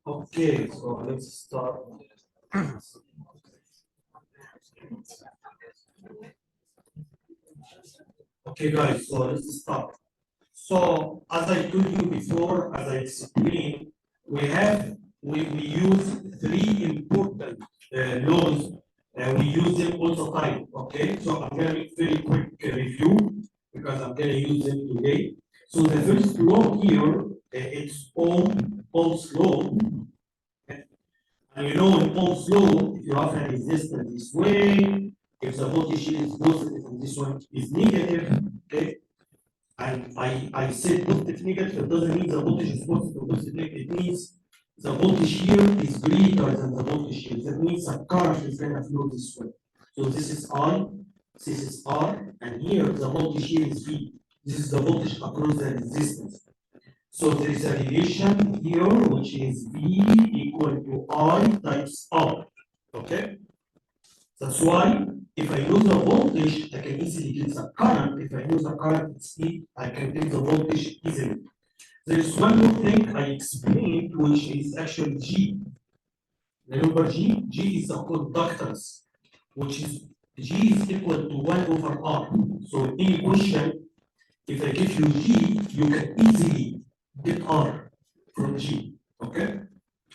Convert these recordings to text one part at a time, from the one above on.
Okay, so let's start. Okay, guys, so let's start. So as I told you before, as I explained, we use three important laws. We use them all the time. Okay, so I'm gonna make very quick review because I'm gonna use them today. So the first law here, it's Ohm's law. And you know in Ohm's law, if you have a resistance this way, if the voltage is positive and this one is negative, okay. And I said positive negative, it doesn't mean the voltage is positive or positive negative. It means the voltage here is greater than the voltage here. That means the current is going to flow this way. So this is I, this is R, and here the voltage here is V. This is the voltage across the resistance. So there is a relation here which is V equal to I times R. Okay? That's why if I lose the voltage, I can easily get the current. If I lose the current speed, I can get the voltage easily. There is one more thing I explained, which is actually G. Remember G? G is the conductance, which is G is equal to 1 over R. So in any question, if I give you G, you can easily get R from G. Okay?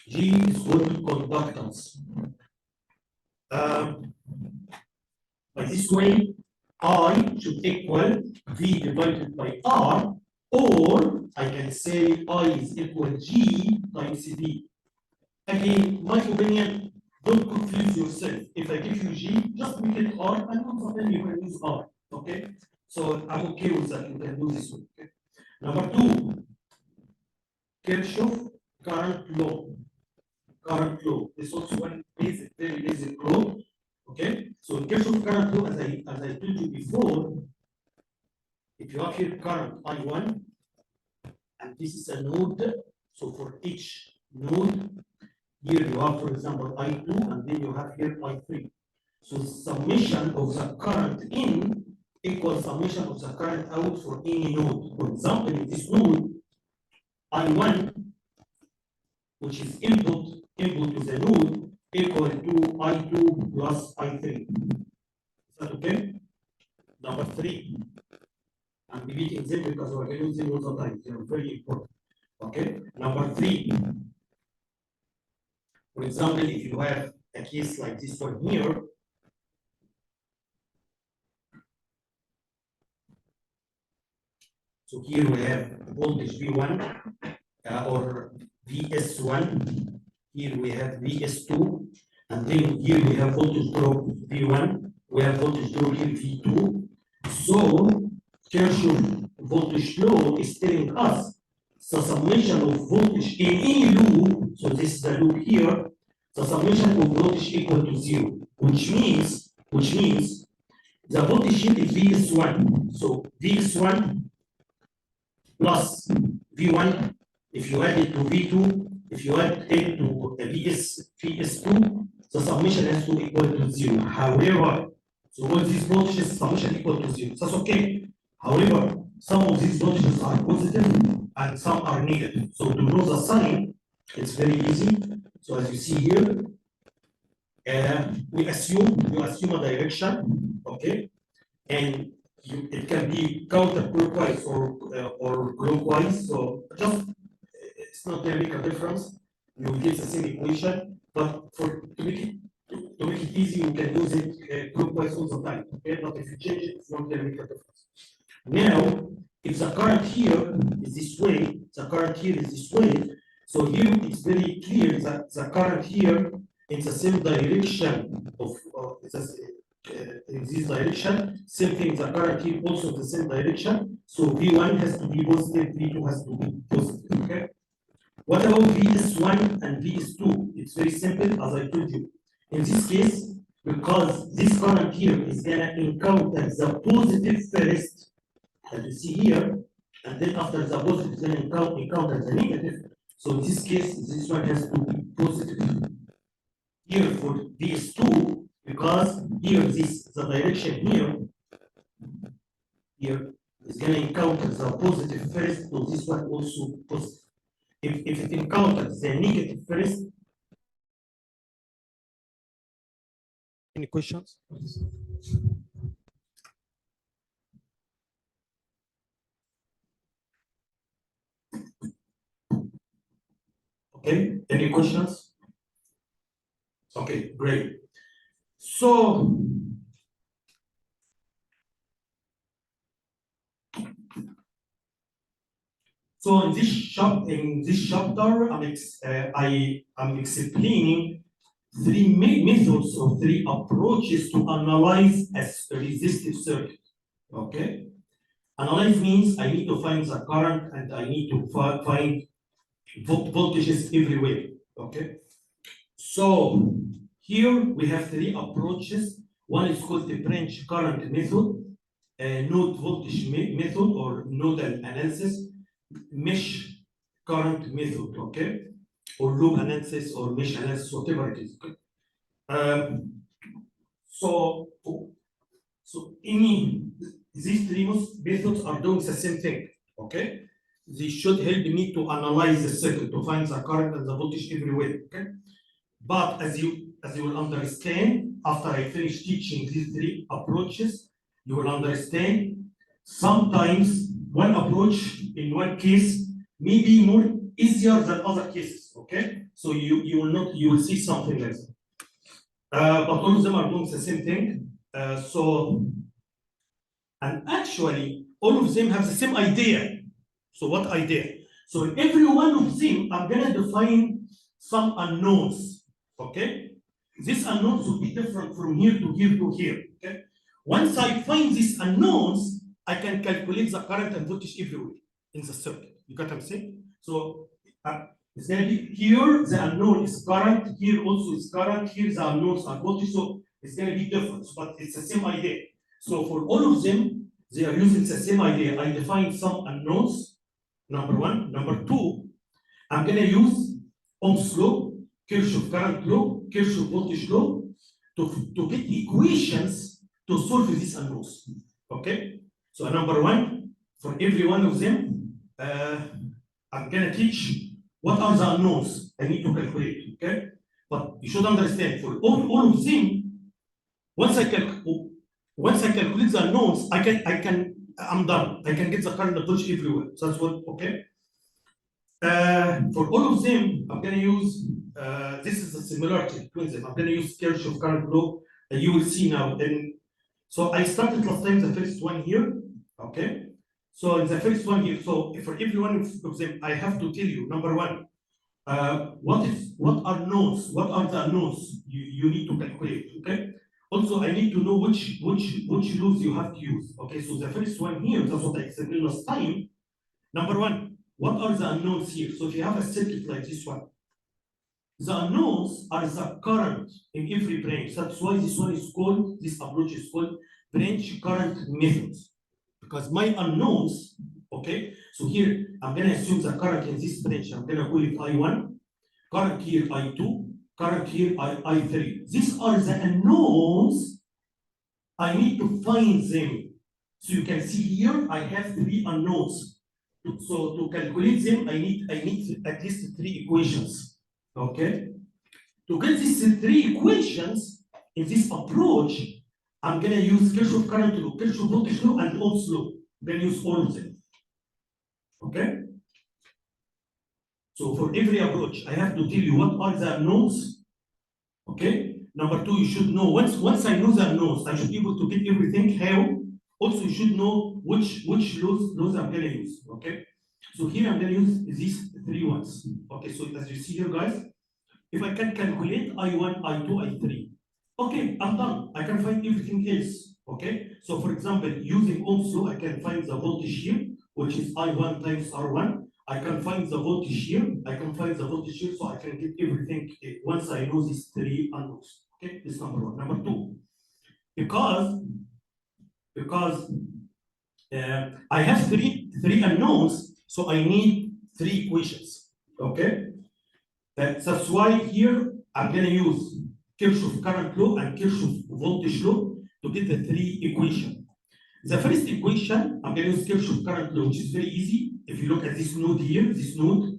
G is called conductance. By this way, I should equal V divided by R, or I can say I is equal G times V. Again, my opinion, don't confuse yourself. If I give you G, just make it R, and once again you can use R. Okay? So I'm okay with that. You can do this one. Okay? Number two, Kirchhoff current law. Current law. This is also one basic, very basic law. Okay, so in Kirchhoff current law, as I told you before, if you have here current I1, and this is a node, so for each node, here you have, for example, I2, and then you have here I3. So summation of the current in equals summation of the current out for any node. For example, in this node, I1, which is input to the node, equal to I2 plus I3. Is that okay? Number three. I'm repeating them because we're going to use them all the time. They are very important. Okay? Number three. For example, if you have a case like this one here, so here we have voltage V1 or VS1. Here we have VS2. And then here we have voltage drop V1. We have voltage drop here V2. So Kirchhoff voltage law is telling us the summation of voltage in any loop, so this is the loop here, the summation of voltage equal to 0, which means the voltage here is Vs1. So Vs1 plus V1, if you add it to V2, if you add it to Vs2, the summation has to equal to 0. However, so all these voltages summation equal to 0. That's okay. However, some of these voltages are positive and some are negative. So to know the sign, it's very easy. So as you see here, you assume a direction, okay, and it can be counterclockwise or clockwise. So just it's not going to make a difference. You will get the same equation, but to make it easy, you can use it clockwise all the time. Okay, but if you change it, it's not going to make a difference. Now, if the current here is this way, the current here is this way, so here it's very clear that the current here in the same direction of in this direction, same thing, the current here also in the same direction, so V1 has to be positive, V2 has to be positive, okay? What about Vs1 and Vs2? It's very simple, as I told you. In this case, because this current here is going to encounter the positive first, as you see here, and then after the positive is going to encounter the negative. So in this case, this one has to be positive. Here for Vs2, because here the direction here is going to encounter the positive first, so this one also positive. if it encounters the negative first. Any questions? Okay, any questions? Okay, great. So in this chapter, I'm explaining three methods or three approaches to analyze a resistive circuit. Okay, analyze means I need to find the current and I need to find voltages everywhere. Okay, so here we have three approaches. One is called the branch current method, node voltage method or nodal analysis, mesh current method, okay, or loop analysis or mesh analysis, whatever it is. Okay? So these three methods are doing the same thing, okay? They should help me to analyze the circuit, to find the current and the voltage everywhere, okay? But as you will understand, after I finish teaching these three approaches, you will understand sometimes one approach in one case may be more easier than other cases, okay? So you will see something like that. But all of them are doing the same thing. And actually, all of them have the same idea. So what idea? So in every one of them, I'm gonna define some unknowns, okay? These unknowns will be different from here to here to here, okay? Once I find these unknowns, I can calculate the current and voltage everywhere in the circuit. You got what I'm saying? So it's gonna be here, the unknown is current, here also is current, here the unknowns are voltage, so it's gonna be different, but it's the same idea. So for all of them, they are using the same idea. I define some unknowns, number one. Number two, I'm gonna use Ohm's law, Kirchhoff current law, Kirchhoff voltage law to get equations to solve these unknowns. Okay? So number one, for every one of them, I'm gonna teach what are the unknowns I need to calculate. Okay? But you should understand, for all of them, once I calculate the unknowns, I'm done. I can get the current voltage everywhere. So that's what, okay? For all of them, I'm gonna use, this is a similarity between them. I'm gonna use Kirchhoff current law, and you will see now. So I started last time the first one here, okay? So in the first one here, so for every one of them, I have to tell you, number one, what are the unknowns you need to calculate, okay? Also, I need to know which laws you have to use. Okay, so the first one here, that's what I explained last time. Number one, what are the unknowns here? So if you have a circuit like this one, the unknowns are the current in every branch. That's why this approach is called branch current methods. Because my unknowns, okay, so here I'm gonna assume the current in this branch, I'm gonna call it I1, current here I2, current here I3. These are the unknowns. I need to find them. So you can see here I have three unknowns. So to calculate them, I need at least three equations. Okay? To get these three equations in this approach, I'm gonna use Kirchhoff current law, Kirchhoff voltage law, and Ohm's law. I'm gonna use all of them. Okay? So for every approach, I have to tell you what are the unknowns. Okay. Number two, you should know once I know the unknowns, I should be able to get everything. How? Also, you should know which laws I'm gonna use. Okay. So here I'm gonna use these three ones. Okay. So as you see here, guys, if I can calculate I1, I2, I3, okay, I'm done. I can find everything else. Okay. So for example, using Ohm's law, I can find the voltage here, which is I1 times R1. I can find the voltage here, I can find the voltage here, so I can get everything once I know these three unknowns. Okay, this is number one. Number two, because I have three unknowns, so I need three equations. Okay, that's why here I'm gonna use Kirchhoff current law and Kirchhoff voltage law to get the three equations. The first equation, I'm going to use Kirchhoff current law, which is very easy. If you look at this node here, this node,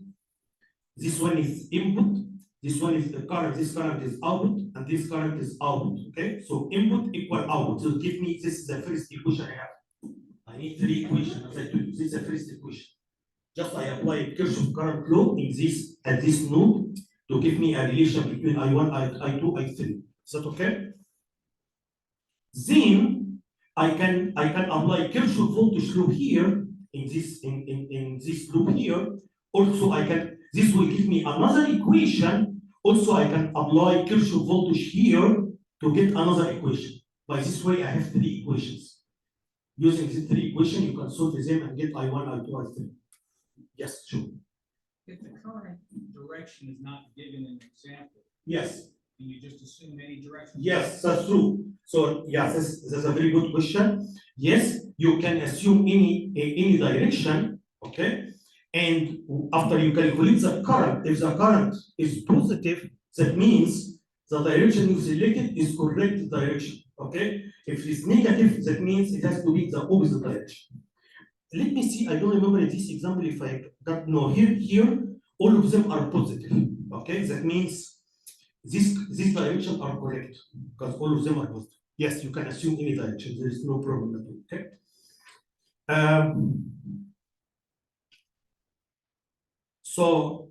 This one is input, this one is the current, this current is output, and this current is output. Okay, so input equal output. So give me, this is the first equation I have. I need three equations, as I told you. This is the first equation. Just I apply Kirchhoff current law in this at this node to give me a relation between I1, I2, I3. Is that okay? Then I can apply Kirchhoff voltage law here in this loop here. Also, this will give me another equation. Also, I can apply Kirchhoff voltage here to get another equation. By this way, I have three equations. Using these three equations, you can solve them and get I1, I2, I3. Yes, sure. If the current direction is not given in an example, Yes. and you just assume any direction? Yes, that's true. So yes, that's a very good question. Yes, you can assume any direction, okay? And after you calculate the current, if the current is positive, that means the direction you selected is correct direction, okay? If it's negative, that means it has to be the opposite direction. Let me see, I don't remember this example if I got, no, here, all of them are positive, okay? That means this direction are correct because all of them are positive. Yes, you can assume any direction, there is no problem at all, okay? So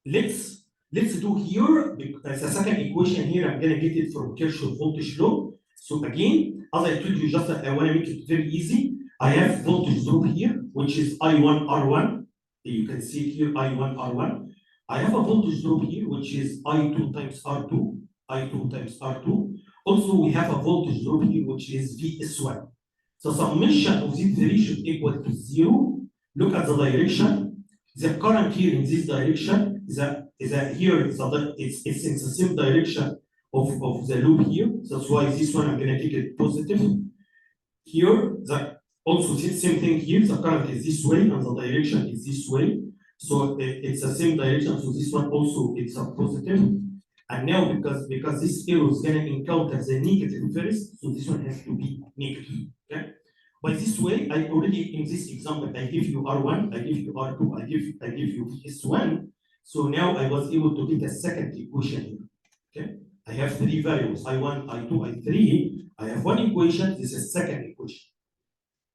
let's do here, as a second equation here, I'm gonna get it from Kirchhoff voltage law. So again, as I told you, just I wanna make it very easy. I have voltage drop here, which is I1 R1. You can see here I1 R1. I have a voltage drop here, which is I2 times R2, I2 times R2. Also, we have a voltage drop here, which is VS1. So summation of these three should equal to 0. Look at the direction. The current here in this direction it's in the same direction of the loop here. That's why this one I'm gonna take it positive. Here, also same thing here, the current is this way and the direction is this way. So it's the same direction, so this one also it's a positive. And now because this arrow is gonna encounter the negative first, so this one has to be negative. Okay. By this way, I already in this example, I give you R1, I give you R2, I give you S1. So now I was able to get a second equation here. Okay. I have three variables, I1, I2, I3. I have one equation, this is second equation.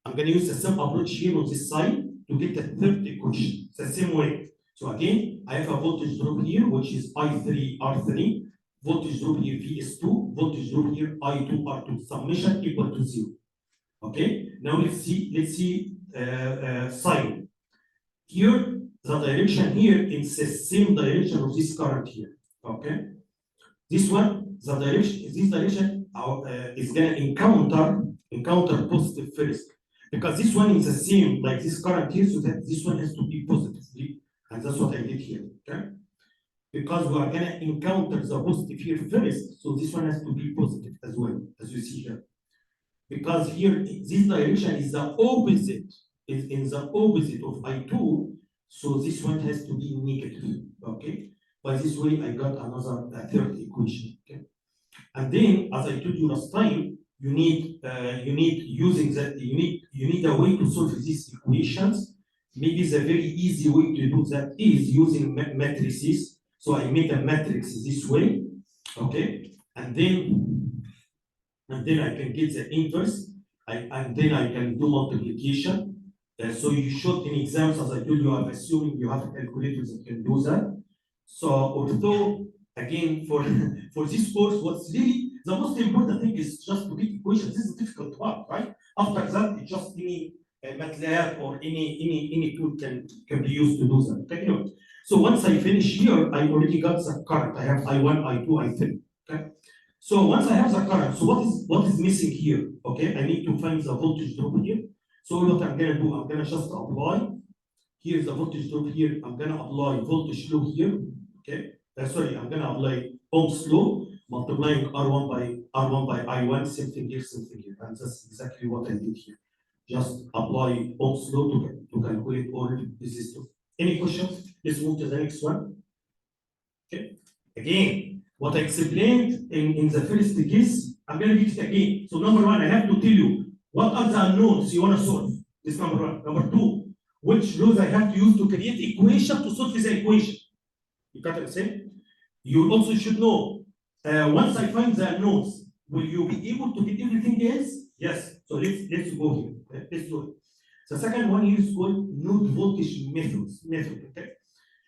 I'm going to use the same approach here on this side to get the third equation. It's the same way. So again, I have a voltage drop here, which is I3, R3, voltage drop here, VS2, voltage drop here, I2, R2, summation equal to 0. Okay, now let's see sign. Here, the direction here is the same direction of this current here. Okay, this one, this direction is going to encounter positive first. Because this one is the same, like this current here, so that this one has to be positive. And that's what I did here, okay? Because we are gonna encounter the positive here first, so this one has to be positive as well, as you see here. Because here, this direction is the opposite, is in the opposite of I2, so this one has to be negative, okay? By this way, I got another third equation, okay? And then, as I told you last time, you need a way to solve these equations. Maybe the very easy way to do that is using matrices. So I make a matrix this way, okay, and then I can get the inverse, and then I can do multiplication. So you should in exams, as I told you, I'm assuming you have calculators that can do that. So although again for this course, what's really the most important thing is just to get equations. This is a difficult part, right? After that, it's just any MATLAB or any tool can be used to do that. Okay, anyway. So once I finish here, I already got the current. I have I1, I2, I3. Okay. So once I have the current, so what is missing here? Okay, I need to find the voltage drop here. So what I'm gonna do, I'm gonna just apply. Here's the voltage drop here. I'm gonna apply voltage law here. Okay. Sorry, I'm gonna apply Ohm's law, multiplying R1 by I1, same thing here, and that's exactly what I did here. Just apply Ohm's law to calculate all resistors. Any questions? Let's move to the next one. Okay. Again, what I explained in the first case, I'm gonna repeat it again. So number one, I have to tell you what are the unknowns you want to solve. This number one. Number two, which laws I have to use to create equation to solve this equation. You got what I'm saying? You also should know, once I find the unknowns, will you be able to get everything else? Yes. So let's go here. Let's do it. The second one here is called node voltage method. Okay.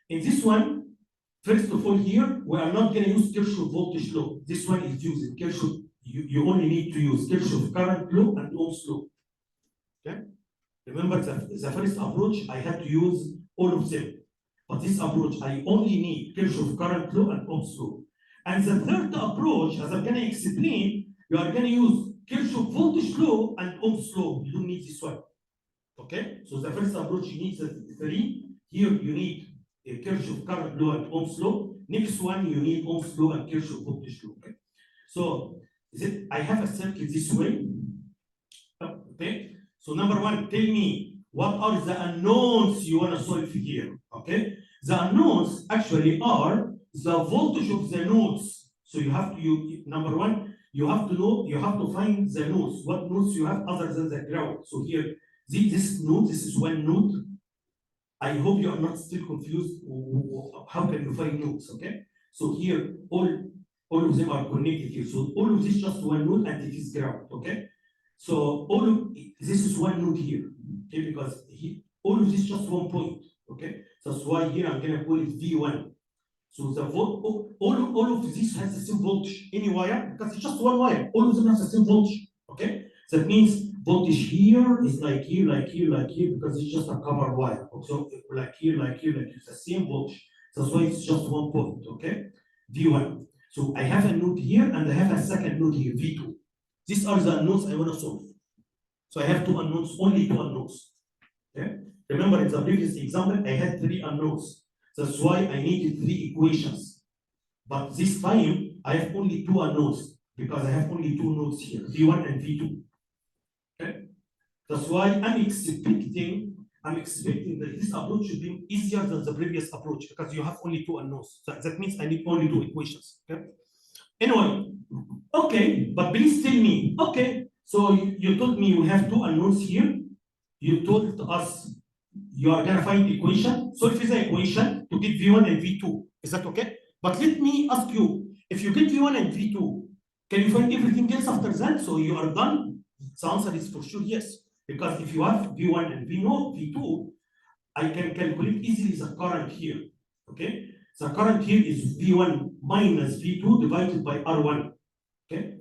In this one, first of all, here we are not going to use Kirchhoff voltage law. This one is using Kirchhoff. You only need to use Kirchhoff current law and Ohm's law. Okay. Remember the first approach, I had to use all of them. But this approach, I only need Kirchhoff current law and Ohm's law. And the third approach, as I'm going to explain, you are going to use Kirchhoff voltage law and Ohm's law. You don't need this one. Okay? So the first approach, you need the three. Here, you need Kirchhoff current law and Ohm's law. Next one, you need Ohm's law and Kirchhoff voltage law. Okay? So I have a circuit this way. Okay? So number one, tell me what are the unknowns you want to solve here. Okay? The unknowns actually are the voltage of the nodes. So you have to, number one, you have to know, you have to find the nodes. What nodes you have other than the ground. So here, this node, this is one node. I hope you are not still confused. How can you find nodes? Okay? So here, all of them are connected here. So all of this just one node and it is ground. Okay? So all of this is one node here. Okay? Because all of this just one point. Okay? So that's why here I'm gonna call it V1. So the all of this has the same voltage. Any wire, because it's just one wire. All of them have the same voltage. Okay? That means voltage here is like here, like here, like here, because it's just a cover wire. So like here, like here, like it's the same voltage. That's why it's just one point. Okay? V1. So I have a node here and I have a second node here, V2. These are the unknowns I want to solve. So I have two unknowns, only two unknowns. Okay? Remember in the previous example, I had three unknowns. That's why I needed three equations. But this time, I have only two unknowns because I have only two nodes here, V1 and V2. Okay? That's why I'm expecting that this approach should be easier than the previous approach because you have only two unknowns. So that means I need only two equations. Okay? Anyway, okay, but please tell me, okay, so you told me we have two unknowns here. You told us you are going to find the equation. Solve the equation to get V1 and V2. Is that okay? But let me ask you, if you get V1 and V2, can you find everything else after that? So you are done? The answer is for sure yes. Because if you have V1 and V2, I can calculate easily the current here. Okay? The current here is V1 minus V2 divided by R1. Okay?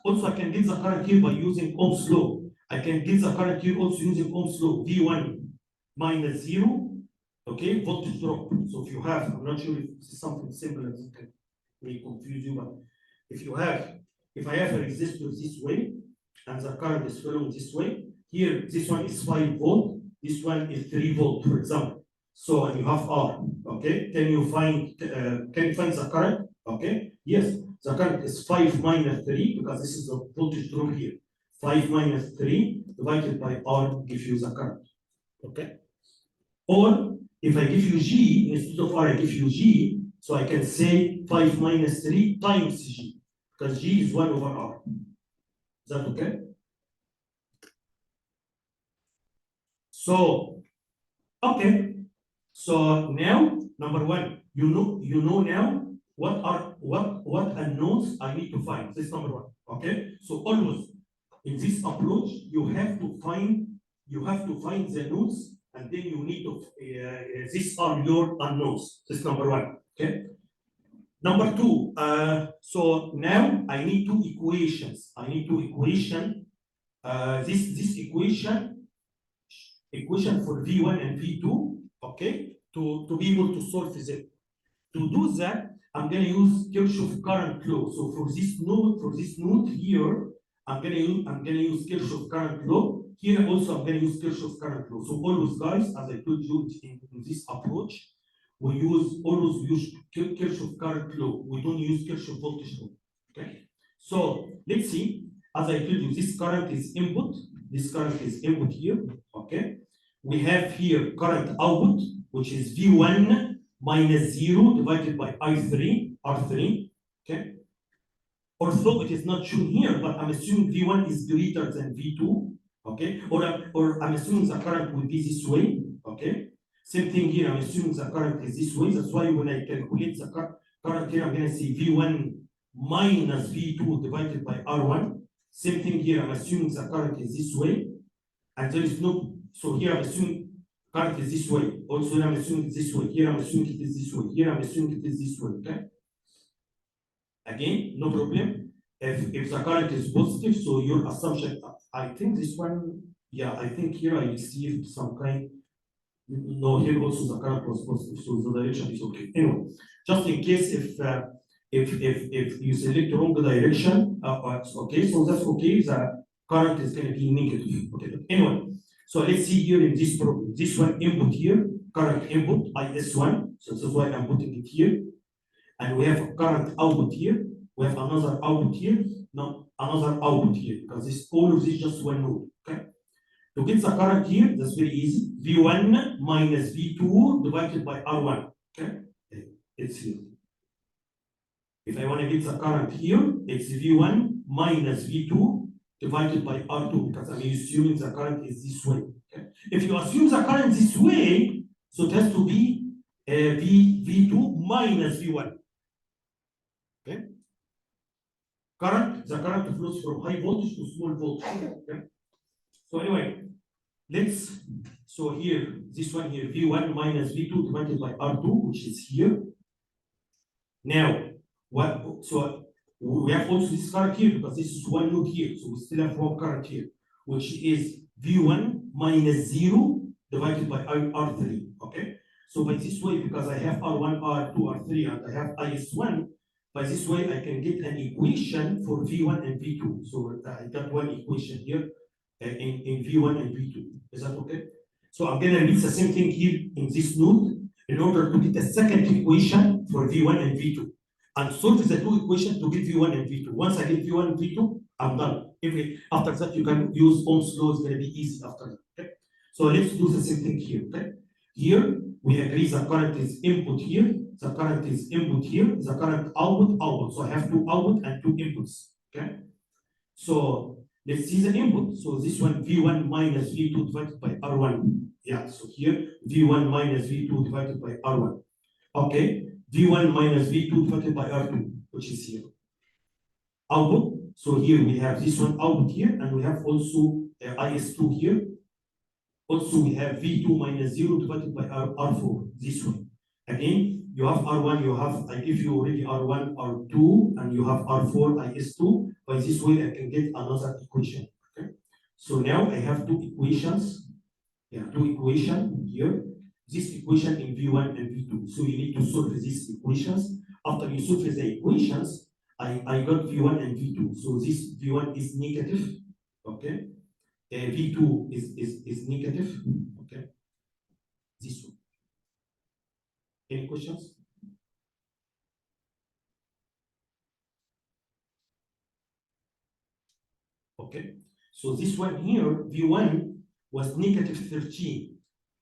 Also, I can get the current here by using Ohm's law. I can get the current here also using Ohm's law. V1 minus 0, okay, voltage drop. So if you have, I'm not sure if this is something similar that may confuse you, but if I have a resistor this way, and the current is flowing this way, here, this one is 5 volt, this one is 3 volt, for example. So, and you have R, okay? Can you find the current? Okay, yes, the current is 5 minus 3, because this is the voltage drop here. 5 minus 3 divided by R gives you the current, okay? Or, if I give you G, instead of R, I give you G, so I can say 5 minus 3 times G, because G is 1 over R. Is that okay? So, okay. So now, number one, you know now what unknowns I need to find. This is number one. Okay. So always in this approach, you have to find the nodes, and then you need to these are your unknowns. This is number one. Okay. Number two, so now I need two equations. I need two equation. This equation for V1 and V2, okay, to be able to solve them. To do that, I'm going to use Kirchhoff current law. So for this node here, I'm going to use Kirchhoff current law. Here also I'm going to use Kirchhoff current law. So always, guys, as I told you in this approach, we always use Kirchhoff current law. We don't use Kirchhoff voltage law. Okay. So let's see. As I told you, this current is input. This current is input here. Okay. We have here current output, which is V1 minus 0 divided by R3. Okay. Although it is not shown here, but I'm assuming V1 is greater than V2. Okay. Or I'm assuming the current will be this way. Okay. Same thing here, I'm assuming the current is this way. That's why when I calculate the current here, I'm gonna say V1 minus V2 divided by R1. Same thing here, I'm assuming the current is this way. And there is no, so here I'm assuming current is this way. Also here I'm assuming it's this way. Here I'm assuming it is this way. Here I'm assuming it is this way, okay? Again, no problem. If the current is positive, so your assumption, I think this one, yeah, I think here I received some kind. No, here also the current was positive, so the direction is okay. Anyway, just in case if you select the wrong direction, okay, so that's okay. The current is going to be negative. Okay, but anyway, so let's see here in this problem. This one input here, current input IS1. So this is why I'm putting it here, and we have a current output here. We have another output here. No, another output here because this all of this just one node. Okay. To get the current here, that's very easy. V1 minus V2 divided by R1. Okay, it's here. If I want to get the current here, it's V1 minus V2 divided by R2 because I'm assuming the current is this way. Okay? If you assume the current this way, so it has to be V2 minus V1. Okay. The current flows from high voltage to small voltage. Okay. So anyway, so here, this one here, V1 minus V2 divided by R2, which is here. Now, so we have also this current here because this is one node here, so we still have one current here, which is V1 minus 0 divided by R3, okay? So by this way, because I have R1, R2, R3, and I have IS1, by this way, I can get an equation for V1 and V2. So I got one equation here in V1 and V2. Is that okay? So I'm going to repeat the same thing here in this node in order to get a second equation for V1 and V2. And solve the two equations to get V1 and V2. Once I get V1 and V2, I'm done. After that, you can use Ohm's law. It's going to be easy after that. Okay? So let's do the same thing here. Okay? Here, we agree the current is input here. The current is input here. The current output. So I have two output and two inputs. Okay? So let's see the input. So this one, V1 minus V2 divided by R1. Yeah, so here, V1 minus V2 divided by R1. Okay, V1 minus V2 divided by R2, which is here. Output, so here we have this one output here, and we have also IS2 here. Also, we have V2 minus 0 divided by R4, this one. Again, you have R1, I give you already R1, R2, and you have R4, IS2. By this way, I can get another equation. Okay. So now I have two equations. Yeah, two equations here. This equation in V1 and V2. So you need to solve these equations. After you solve the equations, I got V1 and V2. So this V1 is negative. Okay. V2 is negative. Okay. This one. Any questions? Okay, so this one here, V1 was negative 13.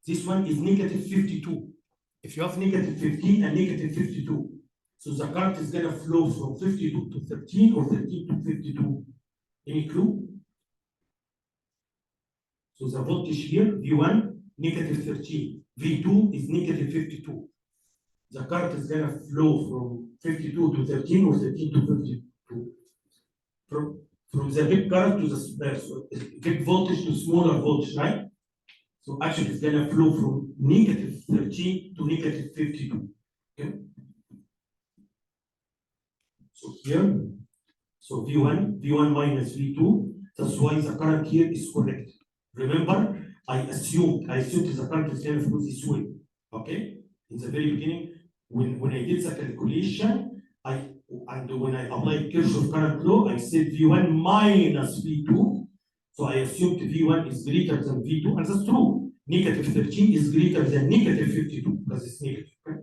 This one is negative 52. If you have negative 15 and negative 52, so the current is going to flow from 52 to 13 or 13 to 52. Any clue? So the voltage here, V1, negative 13. V2 is negative 52. The current is going to flow from 52 to 13 or 13 to 52. From the big current to the big voltage to smaller voltage, right? So actually it's gonna flow from negative 13 to negative 52. Okay. So here, so V1 minus V2, that's why the current here is correct. Remember, I assumed the current is gonna flow this way. Okay? In the very beginning, when I did the calculation, when I applied Kirchhoff current law, I said V1 minus V2. So I assumed V1 is greater than V2, and that's true. Negative 13 is greater than negative 52 because it's negative. Right?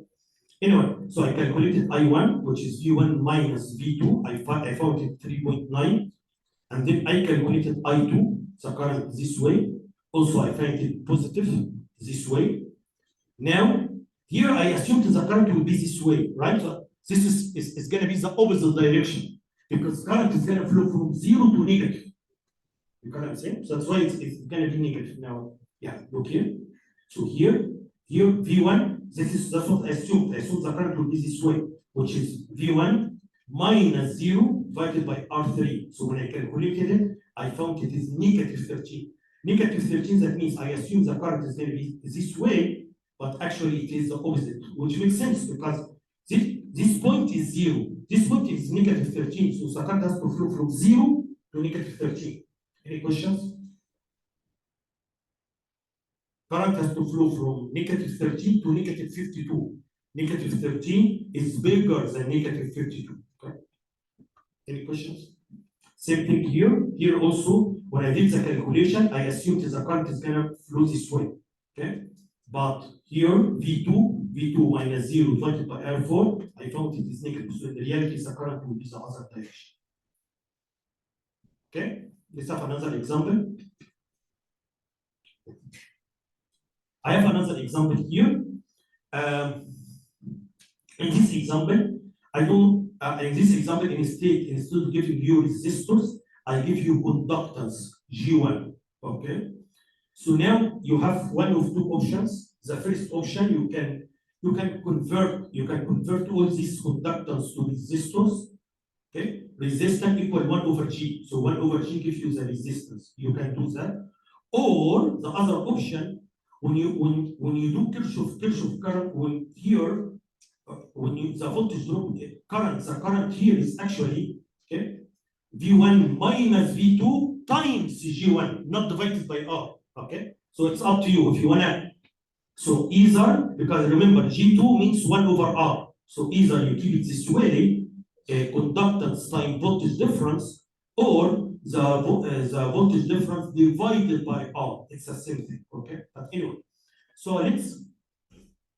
Anyway, so I calculated I1, which is V1 minus V2. I found it 3.9. And then I calculated I2, the current this way. Also, I find it positive this way. Now, here I assumed the current will be this way, right? So this is going to be the opposite direction because current is going to flow from 0 to negative. You know what I'm saying? So that's why it's going to be negative now. Yeah, look here. So here, Here, V1, that's what I assumed. I assumed the current will be this way, which is V1 minus 0 divided by R3. So when I calculated it, I found it is negative 13. Negative 13, that means I assume the current is going to be this way, but actually it is the opposite, which makes sense because this point is 0. This point is negative 13. So the current has to flow from 0 to negative 13. Any questions? Current has to flow from negative 13 to negative 52. Negative 13 is bigger than negative 52. Okay. Any questions? Same thing here. Here also, when I did the calculation, I assumed the current is going to flow this way. Okay. But here, V2 minus 0 divided by R4, I found it is negative. So in reality, the current will be the other direction. Okay. Let's have another example. I have another example here. In this example, in this example, instead of giving you resistors, I give you conductance, G1. Okay. So now you have one of two options. The first option, you can convert all these conductance to resistors. Okay. Resistance equal 1 over G. So 1 over G gives you the resistance. You can do that. Or the other option, when you do Kirchhoff current, the voltage drop the current here is actually okay V1 minus V2 times G1, not divided by R. Okay, so it's up to you if you wanna. So either, because remember G2 means 1 over R. So either you keep it this way, conductance times voltage difference, or the voltage difference divided by R. It's the same thing. Okay, but anyway, so let's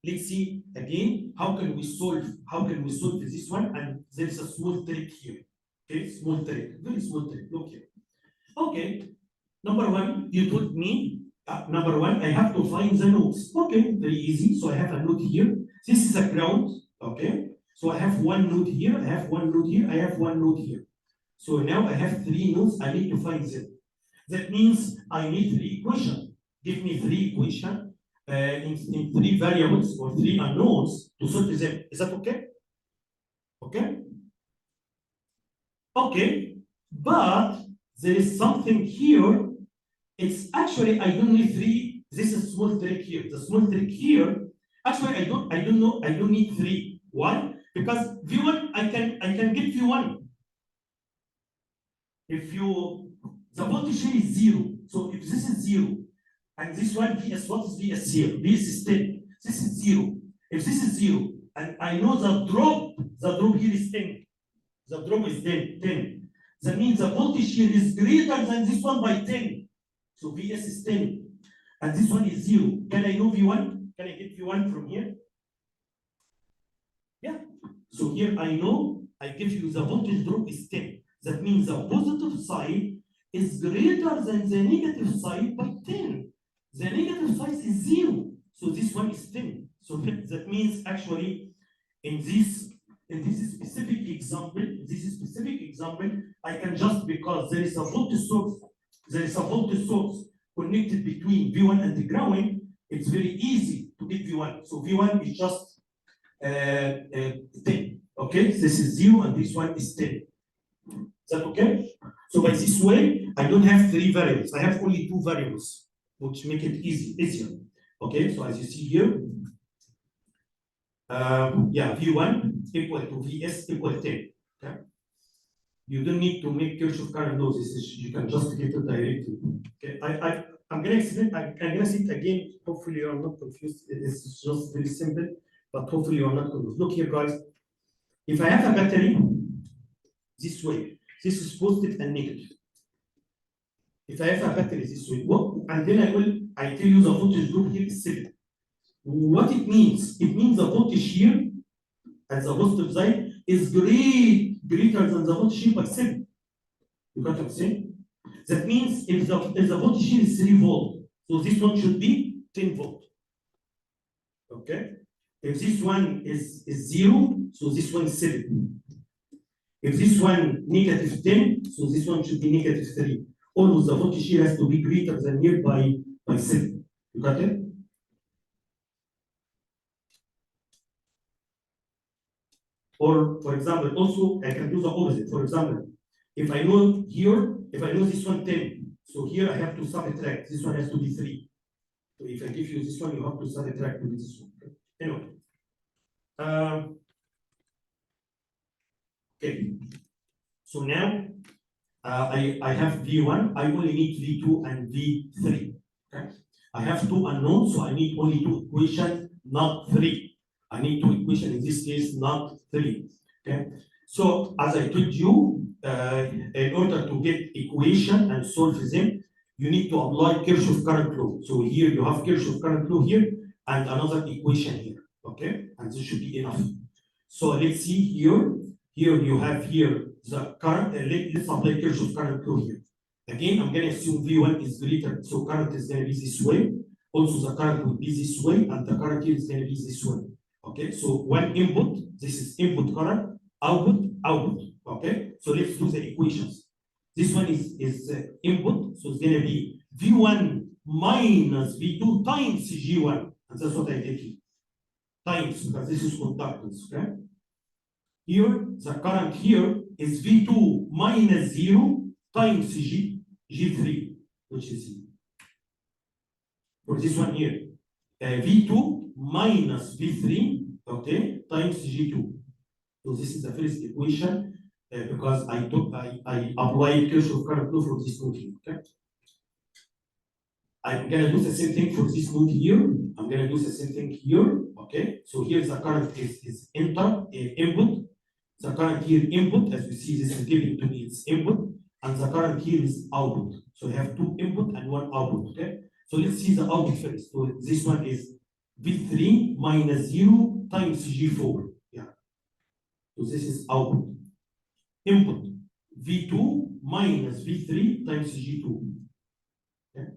see again how can we solve this one. And there is a small trick here. Okay, small trick, very small trick. Look here. Okay, number one, you told me number one, I have to find the nodes. Okay, very easy. So I have a node here. This is a ground. Okay, so I have one node here. I have one node here. I have one node here. So now I have 3 nodes. I need to find them. That means I need 3 equations. Give me 3 equations. In 3 variables or 3 unknowns to solve them. Is that okay? Okay? Okay, but there is something here. It's actually I don't need 3. This is small trick here. The small trick here. Actually, I don't need 3. Why? Because V1 I can get V1. If the voltage here is 0. So if this is 0. And this one, VS, what is VS here? VS is 10. This is 0. If this is 0, and I know the drop here is 10. The drop is 10. That means the voltage here is greater than this one by 10. So VS is 10. And this one is 0. Can I know V1? Can I get V1 from here? Yeah. So here I know I give you the voltage drop is 10. That means the positive side is greater than the negative side by 10. The negative side is 0, so this one is 10. So that means actually in this specific example, I can just, because there is a voltage source, connected between V1 and the ground, it's very easy to get V1. So V1 is just 10. Okay, this is 0 and this one is 10. Is that okay? So by this way, I don't have 3 variables. I have only 2 variables. Which make it easier. Okay, so as you see here, V1 equal to Vs equal 10. Okay, you don't need to make Kirchhoff current laws. You can just get it directly. Okay, I'm gonna explain. I'm gonna say it again. Hopefully you are not confused. It's just very simple, but hopefully you are not confused. Look here, guys. If I have a battery this way, this is positive and negative. If I have a battery this way, and then I tell you the voltage drop here is 7. What it means? It means the voltage here at the positive side is greater than the voltage here by 7. You got what I'm saying? That means if the voltage here is 3 volt, so this one should be 10 volt. Okay? If this one is 0, so this one is 7. If this one negative 10, so this one should be negative 3. Always the voltage here has to be greater than here by 7. You got it? Or for example, also I can do the opposite. For example, if I know here, if I know this one 10, so here I have to subtract. This one has to be 3. So if I give you this one, you have to subtract with this one. Okay. Anyway. Okay. So now I have V1, I only need V2 and V3. Okay. I have 2 unknowns, so I need only 2 equations, not 3. I need 2 equations, in this case, not 3. Okay. So as I told you, in order to get equation and solve them, you need to apply Kirchhoff current law. So here you have Kirchhoff current law here and another equation here. Okay, and this should be enough. So let's see here. Here you have here the current. Let's apply Kirchhoff current law here. Again, I'm going to assume V1 is greater, so current is going to be this way. Also, the current will be this way, and the current here is going to be this way. Okay, so one input, this is input current, output, output. Okay, so let's do the equations. This one is input, so it's going to be V1 minus V2 times G1, and that's what I did here. Times, because this is conductance, okay? Here, the current here is V2 minus 0 times G3, which is 0. For this one here, V2 minus V3, okay, times G2. So this is the first equation because I applied Kirchhoff current law for this node here, okay? I'm gonna do the same thing for this node here. I'm gonna do the same thing here, okay? So here the current is input. The current here input, as you see, this is given to me, it's input, and the current here is output. So I have 2 input and 1 output, okay? So let's see the output first. So this one is V3 minus 0 times G4. Yeah. So this is output. Input V2 minus V3 times G2. Okay.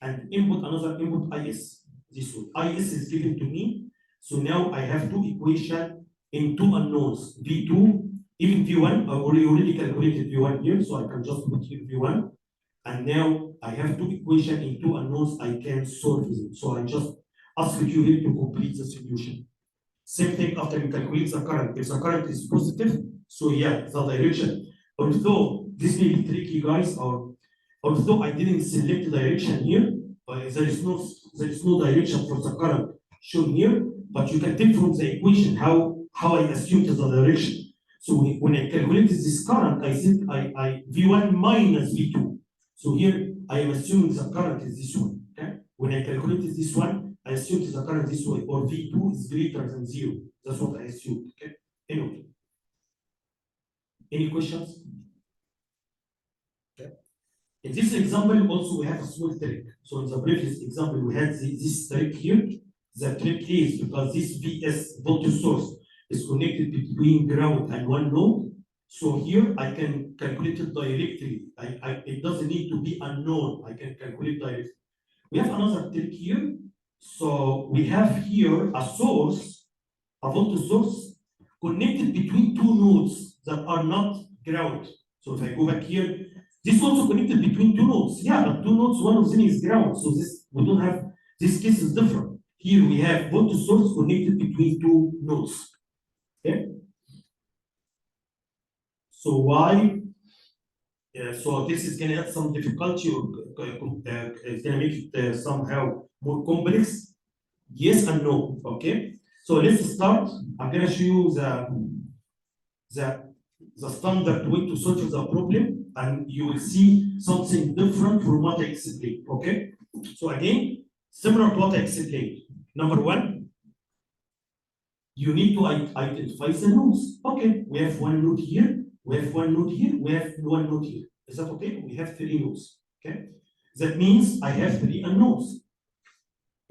And input another input IS. This one. IS is given to me. So now I have 2 equations in 2 unknowns. V2, even V1, I already calculated V1 here, so I can just put here V1. And now I have 2 equations in 2 unknowns, I can solve them. So I just ask you here to complete the solution. Same thing after you calculate the current. If the current is positive, so yeah, the direction. Although this may be tricky, guys, or although I didn't select direction here, there is no direction for the current shown here, but you can take from the equation how I assumed the direction. So when I calculated this current, I said I V1 minus V2. So here I am assuming the current is this one. Okay. When I calculated this one, I assumed the current this way, or V2 is greater than 0. That's what I assumed. Okay. Anyway. Any questions? Okay. In this example, also we have a small trick. So in the previous example, we had this trick here. The trick is because this VS voltage source is connected between ground and one node. So here I can calculate it directly. It doesn't need to be unknown. I can calculate directly. We have another trick here. So we have here a source, a voltage source, connected between 2 nodes that are not ground. So if I go back here, this also connected between 2 nodes. Yeah, but 2 nodes, one of them is ground. So this we don't have, this case is different. Here we have voltage source connected between 2 nodes. Okay. So why? So this is going to add some difficulty, or it's going to make it somehow more complex. Yes and no. Okay. So let's start. I'm going to show you the standard way to solve the problem, and you will see something different from what I explained. Okay. So again, similar to what I explained. Number 1, you need to identify the nodes. Okay, we have 1 node here, we have 1 node here, we have 1 node here. Is that okay? We have 3 nodes. Okay, that means I have 3 unknowns.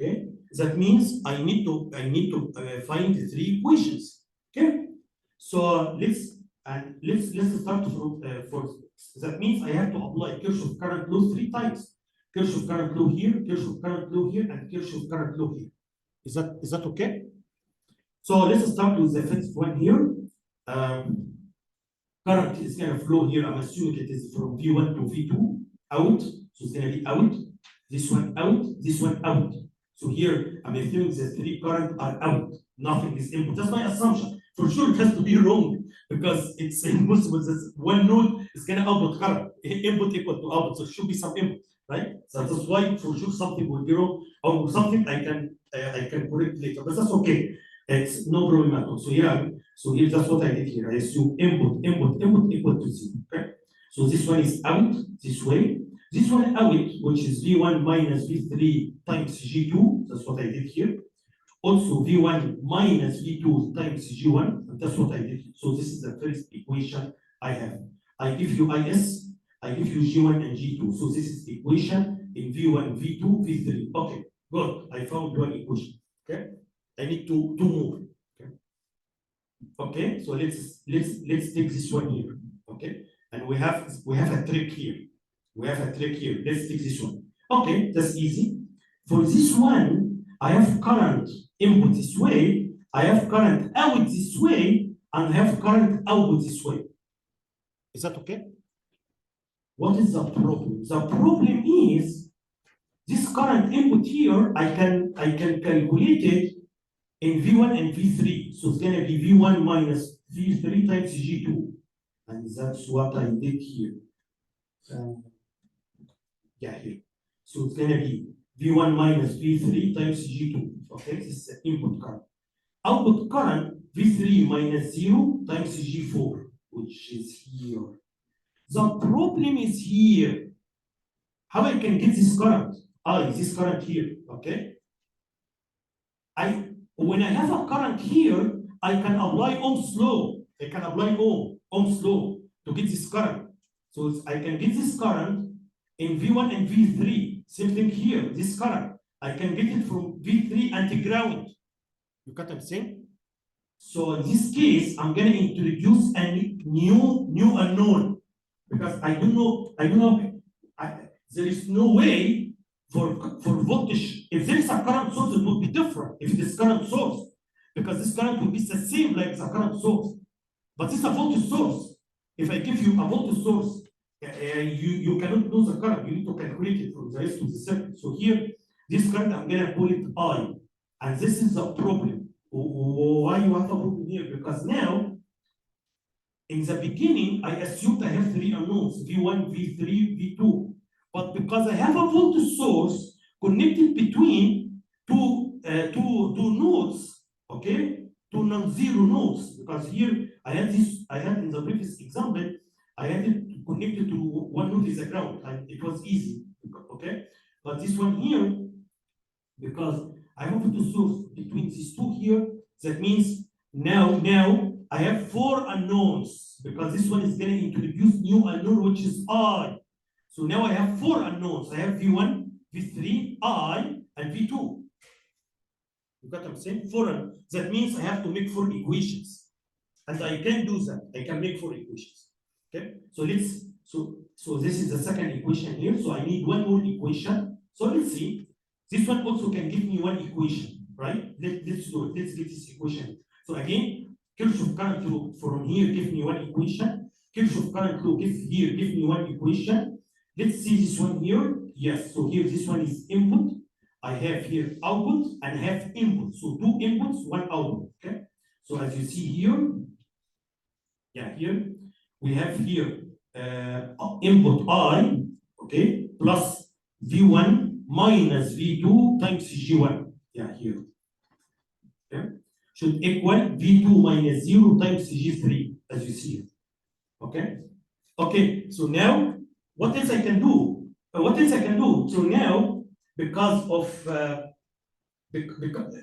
Okay, that means I need to find the 3 equations. Okay, so let's start from first. That means I have to apply Kirchhoff current law 3 times. Kirchhoff current law here, Kirchhoff current law here, and Kirchhoff current law here. Is that okay? So let's start with the first one here. Current is going to flow here. I'm assuming it is from V1 to V2 out. So it's going to be out. This one out. This one out. So here I'm assuming the 3 current are out. Nothing is input. That's my assumption. For sure it has to be wrong because it's impossible that one node is gonna output current, input equal to output, so it should be some input, right? So that's why for sure something will be wrong, or something I can correct later, but that's okay. It's no problem at all. So here that's what I did here. I assume input equal to 0. Okay. So this one is out this way. This one out, which is V1 minus V3 times G2. That's what I did here. Also V1 minus V2 times G1. And that's what I did. So this is the first equation I have. I give you IS, I give you G1 and G2. So this is the equation in V1, V2, V3. Okay, good. I found one equation. Okay. I need two more. Okay. Okay, so let's take this one here. Okay, and we have a trick here. Let's take this one. Okay, that's easy. For this one, I have current input this way, I have current out this way, and I have current output this way. Is that okay? What is the problem? The problem is this current input here, I can calculate it in V1 and V3. So it's gonna be V1 minus V3 times G2. And that's what I did here. Here. So it's gonna be V1 minus V3 times G2. Okay, this is the input current. Output current V3 minus 0 times G4, which is here. The problem is here. How I can get this current? This current here, okay? When I have a current here, I can apply Ohm's law. I can apply Ohm's law to get this current. So I can get this current in V1 and V3. Same thing here, this current. I can get it from V3 anti-ground. You got what I'm saying? So in this case, I'm gonna introduce a new unknown because I don't know. There is no way for voltage. If there is a current source, it would be different. If it is current source, because this current will be the same like the current source. But this is a voltage source. If I give you a voltage source, you cannot know the current. You need to calculate it from the rest of the circuit. So here, this current I'm gonna call it I, and this is the problem. Why you have a problem here? Because now, in the beginning, I assumed I have three unknowns: V1, V3, V2. But because I have a voltage source connected between two nodes, okay, two non-zero nodes. Because here I had in the previous example, I had it connected to one node is a ground, and it was easy, okay. But this one here, because I have a voltage source between these two here, that means now I have four unknowns because this one is going to introduce new unknown, which is I. So now I have four unknowns. I have V1, V3, I, and V2. You got what I'm saying? Four. That means I have to make four equations. And I can do that. I can make four equations. Okay? So this is the second equation here. So I need one more equation. So let's see. This one also can give me one equation, right? Let's do it. Let's get this equation. So again, Kirchhoff current law from here give me one equation. Kirchhoff current law give me one equation. Let's see this one here. Yes, so here this one is input. I have here output and I have input. So two inputs, one output. Okay. So as you see here, here we have here input I, okay, plus V1 minus V2 times G1. Here. Okay. Should equal V2 minus 0 times G3, as you see here. Okay. Okay. So now, what else I can do? So now, because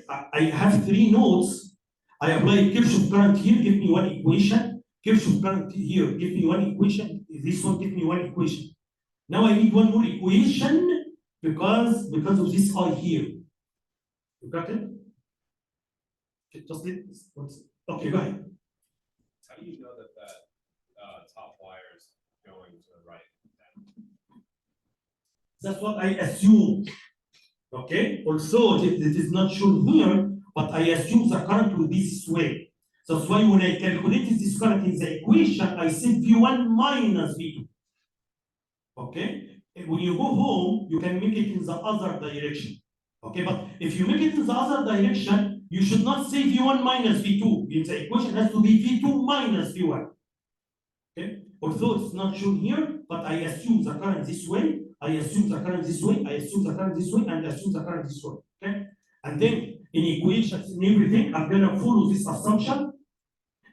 I have three nodes, I apply Kirchhoff current here, give me one equation. Kirchhoff current here, give me one equation. This one give me one equation. Now I need one more equation because of this I here. You got it? Okay, go ahead. How do you know that top wire is going to the right? That's what I assume. Okay. Also, it is not shown here, but I assume the current will be this way. So that's why when I calculated this current in the equation, I said V1 minus V2. Okay. And when you go home, you can make it in the other direction. Okay. But if you make it in the other direction, you should not say V1 minus V2. The equation has to be V2 minus V1. Okay, although it's not shown here, but I assume the current this way, I assume the current this way, I assume the current this way, and I assume the current this way. Okay, and then in equations and everything, I'm gonna follow this assumption,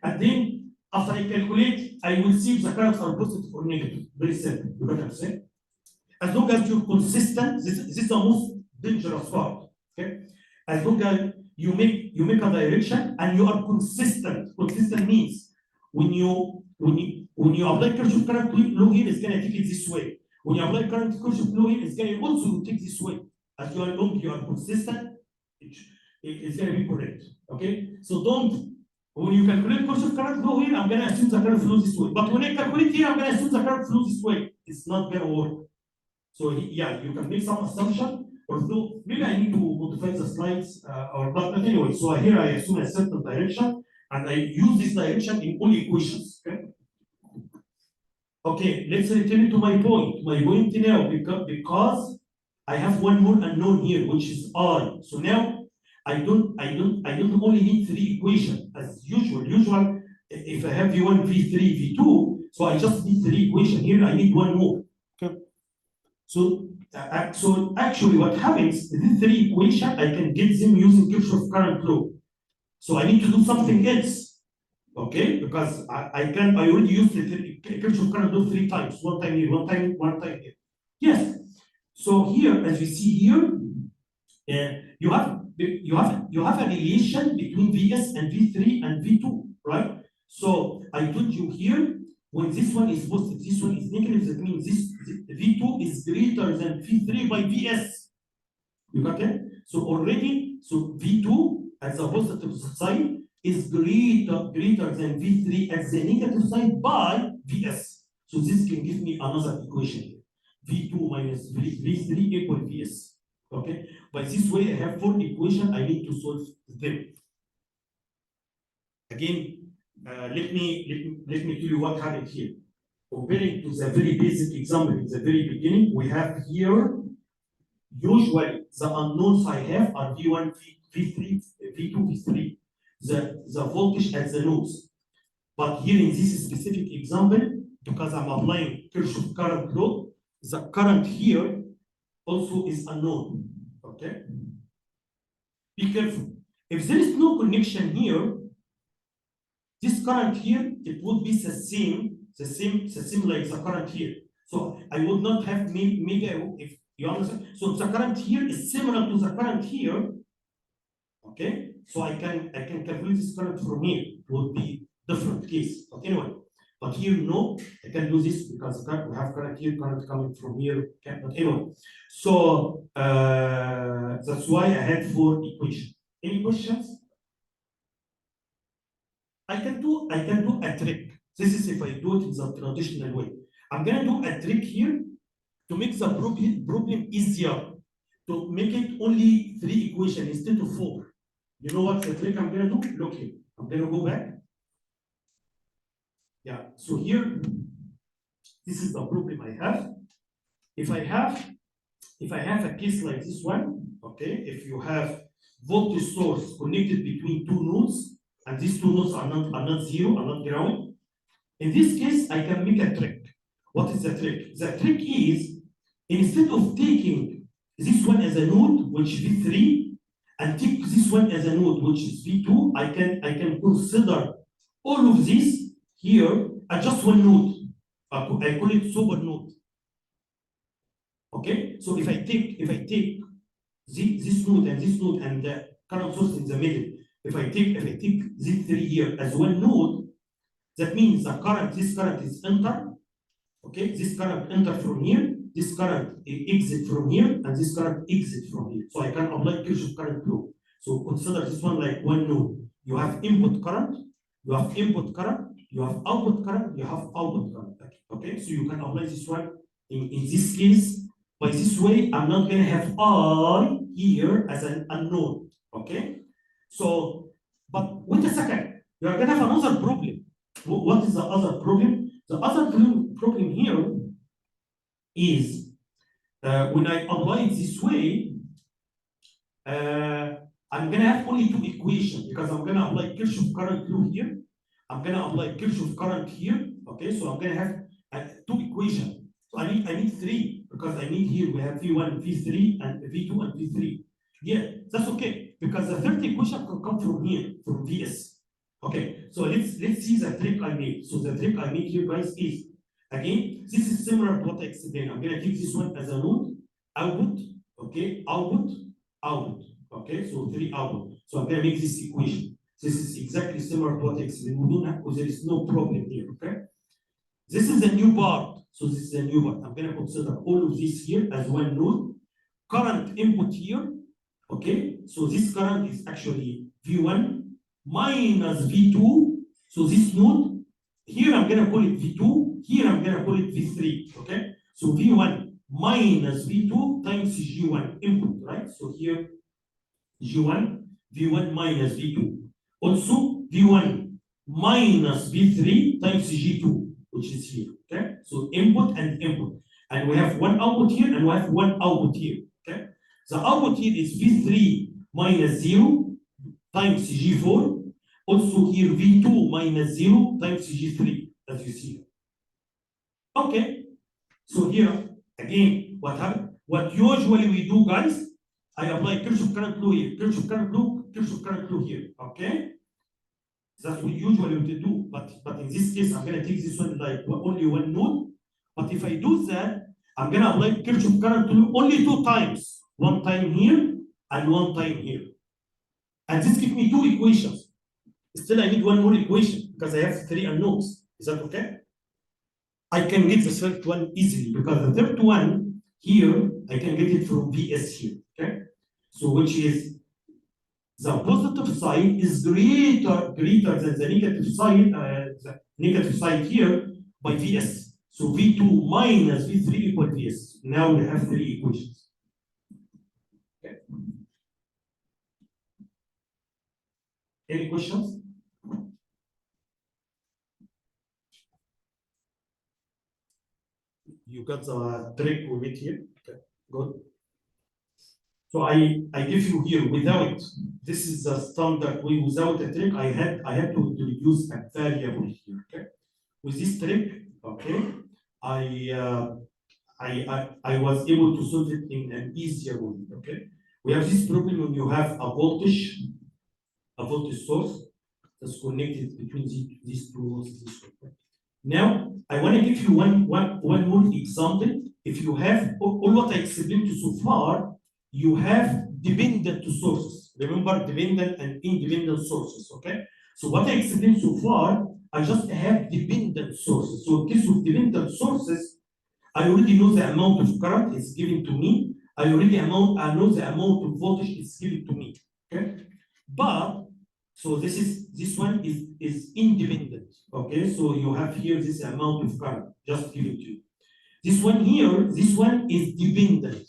and then after I calculate, I will see if the currents are positive or negative. Very simple. You got what I'm saying? As long as you're consistent, this is the most dangerous part. Okay, as long as you make a direction and you are consistent. Consistent means when you apply Kirchhoff current law here, it's gonna take it this way. When you apply current Kirchhoff law here, it's gonna also take this way. As you are long, you are consistent, it's gonna be correct. Okay, so don't. When you calculate Kirchhoff current law here, I'm gonna assume the current flows this way. But when I calculate here, I'm gonna assume the current flows this way. It's not gonna work. So yeah, you can make some assumption, although maybe I need to modify the slides but anyway, so here I assume a certain direction and I use this direction in all equations. Okay, let's return to my point. My point now, because I have one more unknown here, which is I. So now I don't only need 3 equations as usual. If I have V1, V3, V2, so I just need 3 equations. Here I need one more. Okay. So actually what happens, these 3 equations, I can get them using Kirchhoff current law. So I need to do something else, okay? Because I already used the Kirchhoff current law 3 times, one time here, one time here. Yes. So here, as we see here, you have a relation between Vs and V3 and V2, right? So I told you here, when this one is positive, this one is negative, that means this V2 is greater than V3 by Vs. You got it? So already, so V2 at the positive side is greater than V3 at the negative side by Vs. So this can give me another equation here. V2 minus V3 equal Vs. Okay? By this way, I have 4 equations, I need to solve them. Again, let me tell you what happened here. Comparing to the very basic example in the very beginning, we have here, usually the unknowns I have are V1, V3, V2, V3, the voltage at the nodes. But here in this specific example, because I'm applying Kirchhoff current law, the current here also is unknown. Okay? Be careful. If there is no connection here, this current here, it would be the same like the current here. So I would not have maybe if you understand. So the current here is similar to the current here. Okay, so I can calculate this current from here. It would be different case. But anyway, but here no, I can do this because we have current here, current coming from here. Okay, but anyway, so that's why I had 4 equations. Any questions? I can do a trick. This is if I do it in the traditional way. I'm gonna do a trick here to make the problem easier, to make it only 3 equations instead of 4. You know what the trick I'm gonna do? Look here. I'm gonna go back. Yeah. So here, this is the problem I have. If I have a case like this one, okay, if you have voltage source connected between 2 nodes, and these 2 nodes are not zero, are not ground. In this case, I can make a trick. What is the trick? The trick is, instead of taking this one as a node, which is V3, and take this one as a node, which is V2, I can consider all of this here as just one node. I call it super node. Okay, so if I take this node and the current source in the middle, if I take Z3 here as one node, that means this current is enter. Okay, this current enter from here, this current exit from here, and this current exit from here. So I can apply Kirchhoff current law. So consider this one like one node. You have input current, you have input current, you have output current, you have output current. Okay, so you can apply this one in this case. By this way, I'm not going to have I here as an unknown. Okay, so but wait a second, you are going to have another problem. What is the other problem? The other problem here is when I apply it this way, I'm gonna have only two equations because I'm gonna apply Kirchhoff current law here. I'm gonna apply Kirchhoff current here. Okay, so I'm gonna have two equations. So I need three because I need here we have V1, V3, and V2 and V3. Yeah, that's okay because the third equation can come from here, from Vs. Okay, so let's see the trick I made. So the trick I made here, guys, is again this is similar to what I explained. I'm gonna take this one as a node, output, okay, output, output. Okay, so three output. So I'm gonna make this equation. This is exactly similar to what I explained. We don't have, because there is no problem here. Okay, this is a new part. So this is a new part. I'm gonna consider all of this here as one node. Current input here. Okay, so this current is actually V1 minus V2. So this node, here I'm gonna call it V2, here I'm gonna call it V3. Okay, so V1 minus V2 times G1 input, right? So here G1, V1 minus V2. Also V1 minus V3 times G2, which is here. Okay, so input and input. And we have one output here and we have one output here. Okay. The output here is V3 minus 0 times G4. Also here V2 minus 0 times G3, as you see. Okay, so here again, what happened? What usually we do, guys, I apply Kirchhoff current law here, Kirchhoff current law, Kirchhoff current law here. Okay, that's what usually we do. But in this case, I'm gonna take this one like only one node. But if I do that, I'm gonna apply Kirchhoff current law only two times. One time here and one time here. And this gives me two equations. Still, I need one more equation because I have three unknowns. Is that okay? I can get the third one easily because the third one here, I can get it from Vs here. Okay? So which is the positive side is greater than the negative side here by Vs. So V2 minus V3 equal Vs. Now we have three equations. Okay. Any questions? You got the trick we made here? Okay, good. So I give you here without, this is the standard way, without a trick, I had to introduce a variable here, okay? With this trick, okay, I was able to solve it in an easier way, okay? We have this problem when you have a voltage source that's connected between these two nodes. Now, I want to give you one more example. If you have all what I explained to you so far, you have dependent sources. Remember, dependent and independent sources, okay? So what I explained so far, I just have dependent sources. So in case of dependent sources, I already know the amount of current is given to me. I know the amount of voltage is given to me, okay? But so this one is independent. Okay, so you have here this amount of current just given to you. This one here, this one is dependent.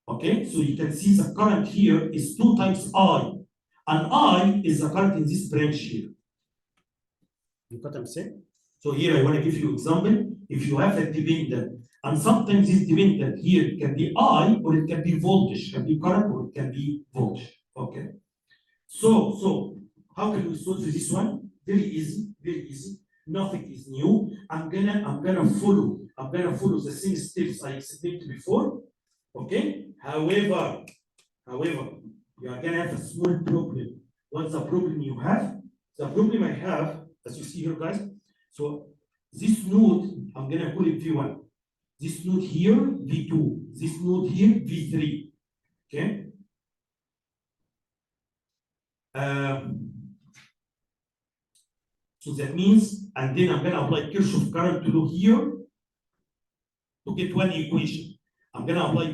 Okay, so you can see the current here is 2 times I, and I is the current in this branch here. You got what I'm saying? So here I want to give you example. If you have a dependent, and sometimes this dependent here it can be I or it can be voltage, it can be current or it can be voltage. Okay. So how can we solve this one? Very easy, very easy. Nothing is new. I'm gonna follow the same steps I explained before. Okay. However, you are gonna have a small problem. What's the problem you have? The problem I have, as you see here, guys. So this node, I'm gonna call it V1. This node here, V2. This node here, V3. Okay. So that means, and then I'm going to apply Kirchhoff current law here to get one equation. I'm going to apply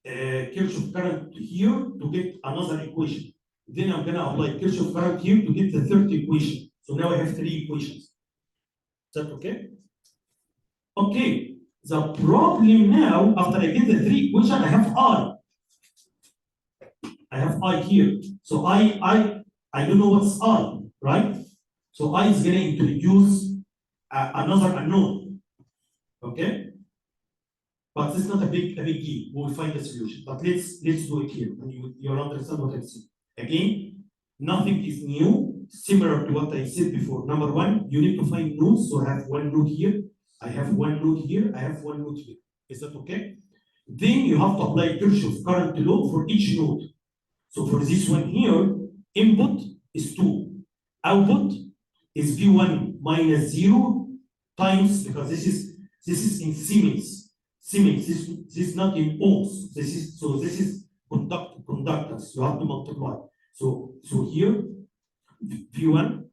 Kirchhoff current here to get another equation. Then I'm going to apply Kirchhoff current here to get the third equation. So now I have 3 equations. Is that okay? Okay. The problem now, after I get the 3 equations, I have I. I have I here. So I don't know what's I, right? So I is going to introduce another unknown, okay? But it's not a big deal. We will find a solution. But let's do it here, and you'll understand what I'm saying. Again, nothing is new, similar to what I said before. Number one, you need to find nodes. So I have one node here, I have one node here, I have one node here. Is that okay? Then you have to apply Kirchhoff's current law for each node. So for this one here, input is 2, output is V1 minus 0 times, because this is in Siemens. This is not in ohms. This is conductance. You have to multiply. So here V1,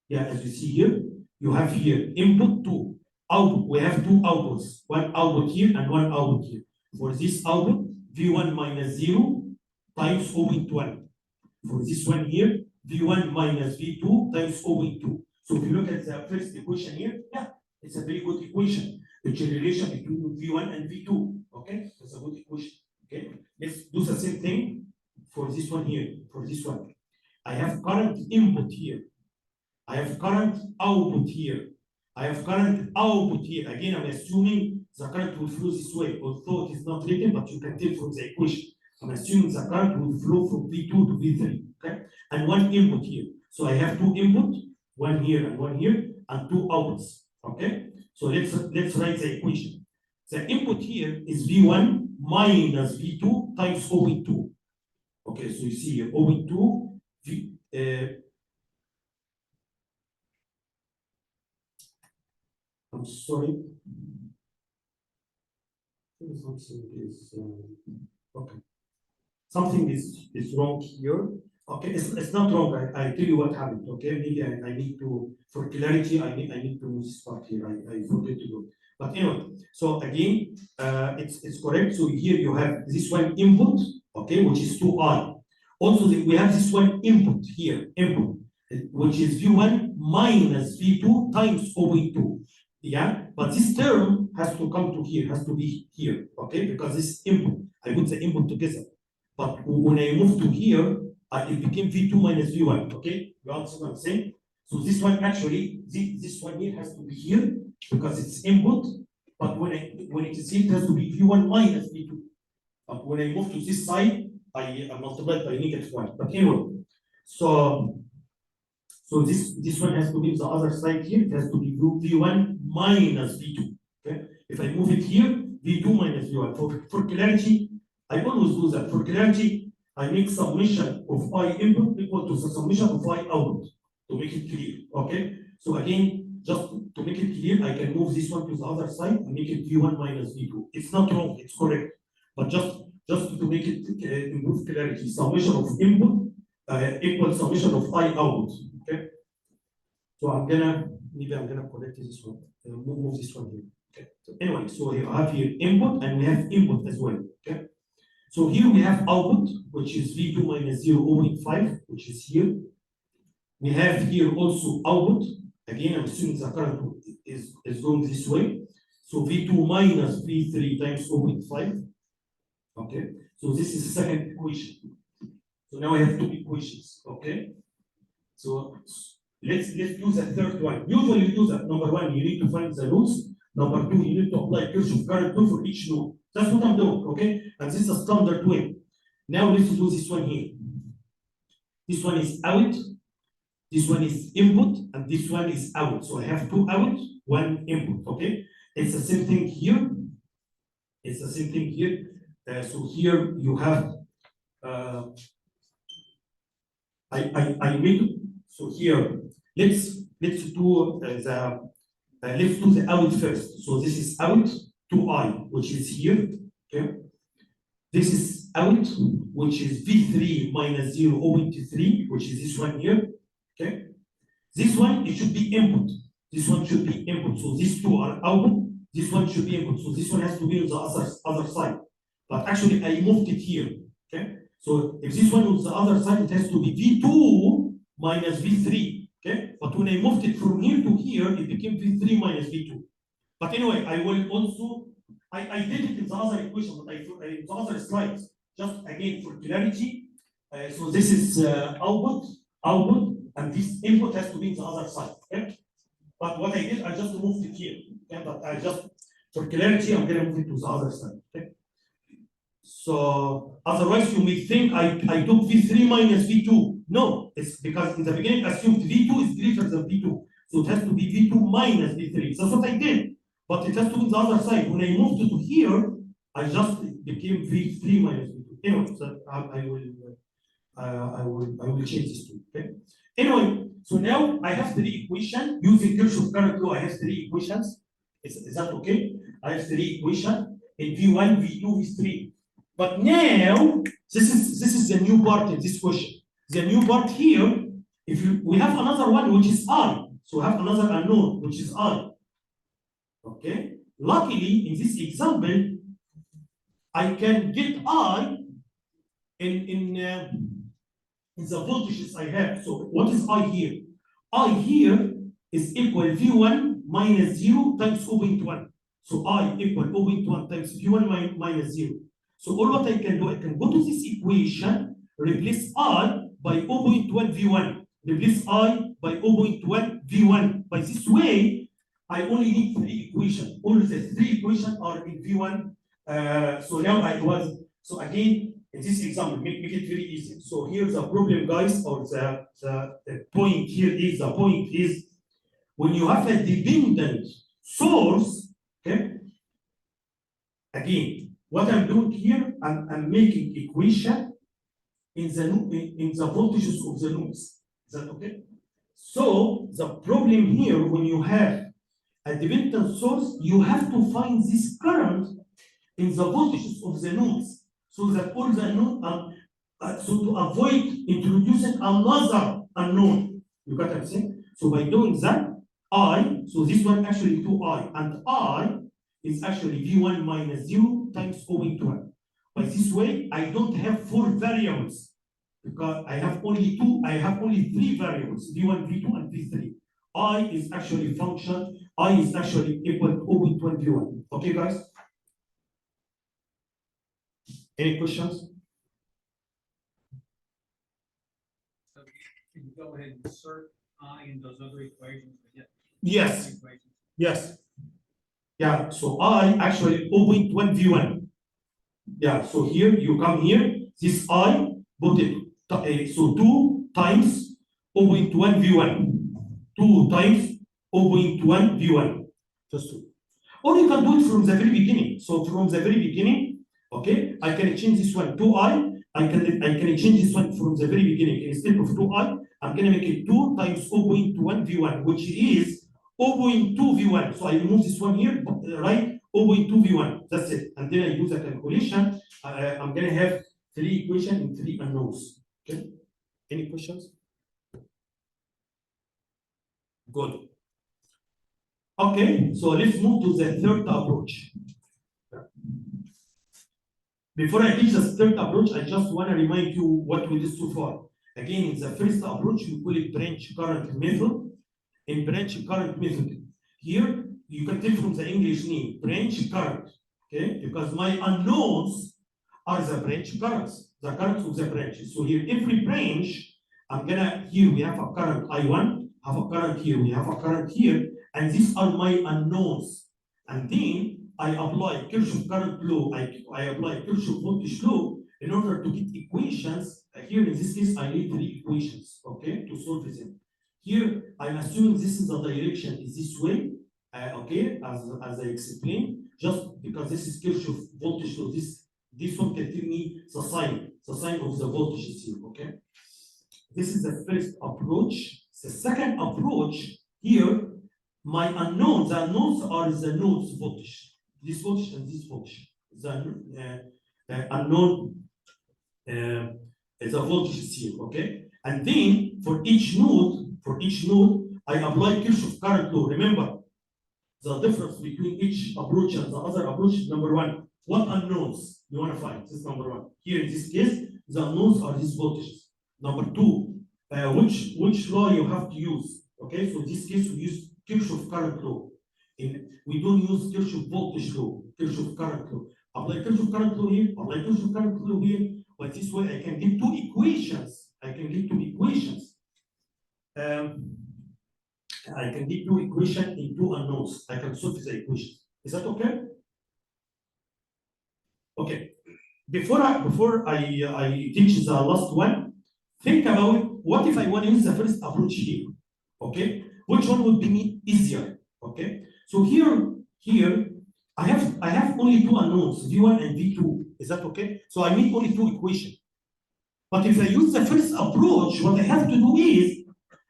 yeah, as you see here, you have here input 2, output. We have 2 outputs, one output here and one output here. For this output, V1 minus 0 times 0.1. For this one here, V1 minus V2 times 0.2. So if you look at the first equation here, yeah, it's a very good equation. It's a relation between V1 and V2. Okay, that's a good equation. Okay, let's do the same thing for this one here. For this one, I have current input here. I have current output here. I have current output here. Again, I'm assuming the current will flow this way, although it is not written, but you can tell from the equation. I'm assuming the current will flow from V2 to V3, okay? And one input here. So I have 2 input, one here and one here, and 2 outputs, okay? So let's write the equation. The input here is V1 minus V2 times 0.2. Okay, so you see here 0.2 V. I'm sorry. Something is okay. Something is wrong here. Okay, it's not wrong. I tell you what happened. Okay, maybe I need to, for clarity, I need to move this part here. I forget to do it. But anyway, so again, it's correct. So here you have this one input, okay, which is 2i. Also, we have this one input here, input, which is V1 minus V2 times 0.2. Yeah, but this term has to come to here, has to be here, okay, because this input, I put the input together. But when I move to here, it became V2 minus V1, okay? You understand what I'm saying? So this one actually, this one here has to be here because it's input, but when it is here, it has to be V1 minus V2. But when I move to this side, I multiply by -1. But anyway, so this one has to be the other side here, it has to be V1 minus V2, okay? If I move it here, V2 minus V1. For clarity, I always do that. For clarity, I make summation of I input equal to the summation of I output to make it clear. Okay. So again, just to make it clear, I can move this one to the other side and make it V1 minus V2. It's not wrong, it's correct. But just to make it improve clarity, summation of input equal summation of I output. Okay. So I'm gonna connect this one. Move this one here. Okay. So anyway, so I have here input and we have input as well. Okay. So here we have output, which is V2 minus 0.5, which is here. We have here also output. Again, I'm assuming the current is going this way. So V2 minus V3 times 0.5. Okay. So this is the second equation. So now I have 2 equations. Okay. So let's do the third one. Usually you do that. Number 1, you need to find the nodes. Number 2, you need to apply Kirchhoff current law for each node. That's what I'm doing, okay? And this is a standard way. Now let's do this one here. This one is out, this one is input, and this one is out. So I have 2 out, 1 input, okay? It's the same thing here. It's the same thing here. So here you have, I made, so here, let's do the out first. So this is out 2i, which is here. Okay. This is out, which is V3 minus 0.3, which is this one here. Okay. This one, it should be input. This one should be input. So these 2 are output. This one should be input. So this one has to be on the other side. But actually, I moved it here. Okay. So if this one is the other side, it has to be V2 minus V3. Okay. But when I moved it from here to here, it became V3 minus V2. But anyway, I will also, I did it in the other equation, but in the other slides, just again for clarity. So this is output, and this input has to be in the other side. Okay? But what I did, I just moved it here. Okay? But I just, for clarity, I'm going to move it to the other side. Okay? So otherwise you may think I took V3 minus V2. No, it's because in the beginning assumed V2 is greater than V2. So it has to be V2 minus V3. That's what I did. But it has to be on the other side. When I moved it to here, I just became V3 minus V2. Anyway, so I will change this to, okay? Anyway, so now I have three equations using Kirchhoff current law. I have three equations. Is that okay? I have three equations in V1, V2, V3. But now this is the new part in this question. The new part here, we have another one which is I. So we have another unknown which is I. Okay. Luckily, in this example, I can get I in the voltages I have. So what is I here? I here is equal V1 minus 0 times 0.1. So I equal 0.1 times V1 minus 0. So all what I can do, I can go to this equation, replace I by 0.1 V1, replace I by 0.1 V1. By this way, I only need three equations. All the three equations are in V1. So now so again, in this example, make it very easy. So here's the problem, guys, or the point here is, the point is, when you have a dependent source, okay, again, what I'm doing here, I'm making equation in the voltages of the nodes. Is that okay? So the problem here, when you have a dependent source, you have to find this current in the voltages of the nodes, so that all the unknown, so to avoid introducing another unknown. You got what I'm saying? So by doing that, so this one actually 2I, and I is actually V1 minus 0 times 0.1. By this way, I don't have 4 variables because I have only three variables, V1, V2, and V3. I is actually function, I is actually equal to 0.1 V1. Okay, guys? Any questions? So can you go ahead and insert I in those other equations? Yes. Yes. Yeah, so I actually 0.1 V1. Yeah, so here you come here, this I put it, so 2 times 0.1 V1. 2 times 0.1 V1. Just 2. Or you can do it from the very beginning. So from the very beginning, okay, I can change this one 2I. I can change this one from the very beginning. Instead of 2I, I'm gonna make it 2 times 0.1 V1, which is 0.2 V1. So I remove this one here, right? 0.2 V1. That's it. And then I do the calculation. I'm gonna have 3 equations and 3 unknowns. Okay. Any questions? Good. Okay, so let's move to the third approach. Before I teach the third approach, I just want to remind you what we did so far. Again, in the first approach, we call it branch current method. In branch current method, here you can tell from the English name, branch current, okay? Because my unknowns are the branch currents, the currents of the branches. So here, every branch, here we have a current I1, have a current here, we have a current here, and these are my unknowns. And then I apply Kirchhoff current law, I apply Kirchhoff voltage law in order to get equations. Here in this case, I need 3 equations, okay, to solve them. Here, I'm assuming this is the direction is this way, okay, as I explained, just because this is Kirchhoff voltage law, this one can tell me the sign of the voltages here, okay? This is the first approach. The second approach, here, my unknowns, the unknowns are the nodes voltage, this voltage and this voltage. The unknown is the voltage is here, okay? And then for each node, I apply Kirchhoff current law. Remember, the difference between each approach and the other approach is number 1. What unknowns you want to find? This is number 1. Here in this case, the unknowns are these voltages. Number 2, which law you have to use? Okay, so in this case we use Kirchhoff current law. We don't use Kirchhoff voltage law, Kirchhoff current law. Apply Kirchhoff current law here, apply Kirchhoff current law here. But this way I can get 2 equations. I can get 2 equations in 2 unknowns. I can solve the equation. Is that okay? Okay. before I teach the last one, think about what if I want to use the first approach here, okay? Which one would be easier, okay? So here I have only two unknowns, V1 and V2. Is that okay? So I need only two equations. But if I use the first approach, what I have to do is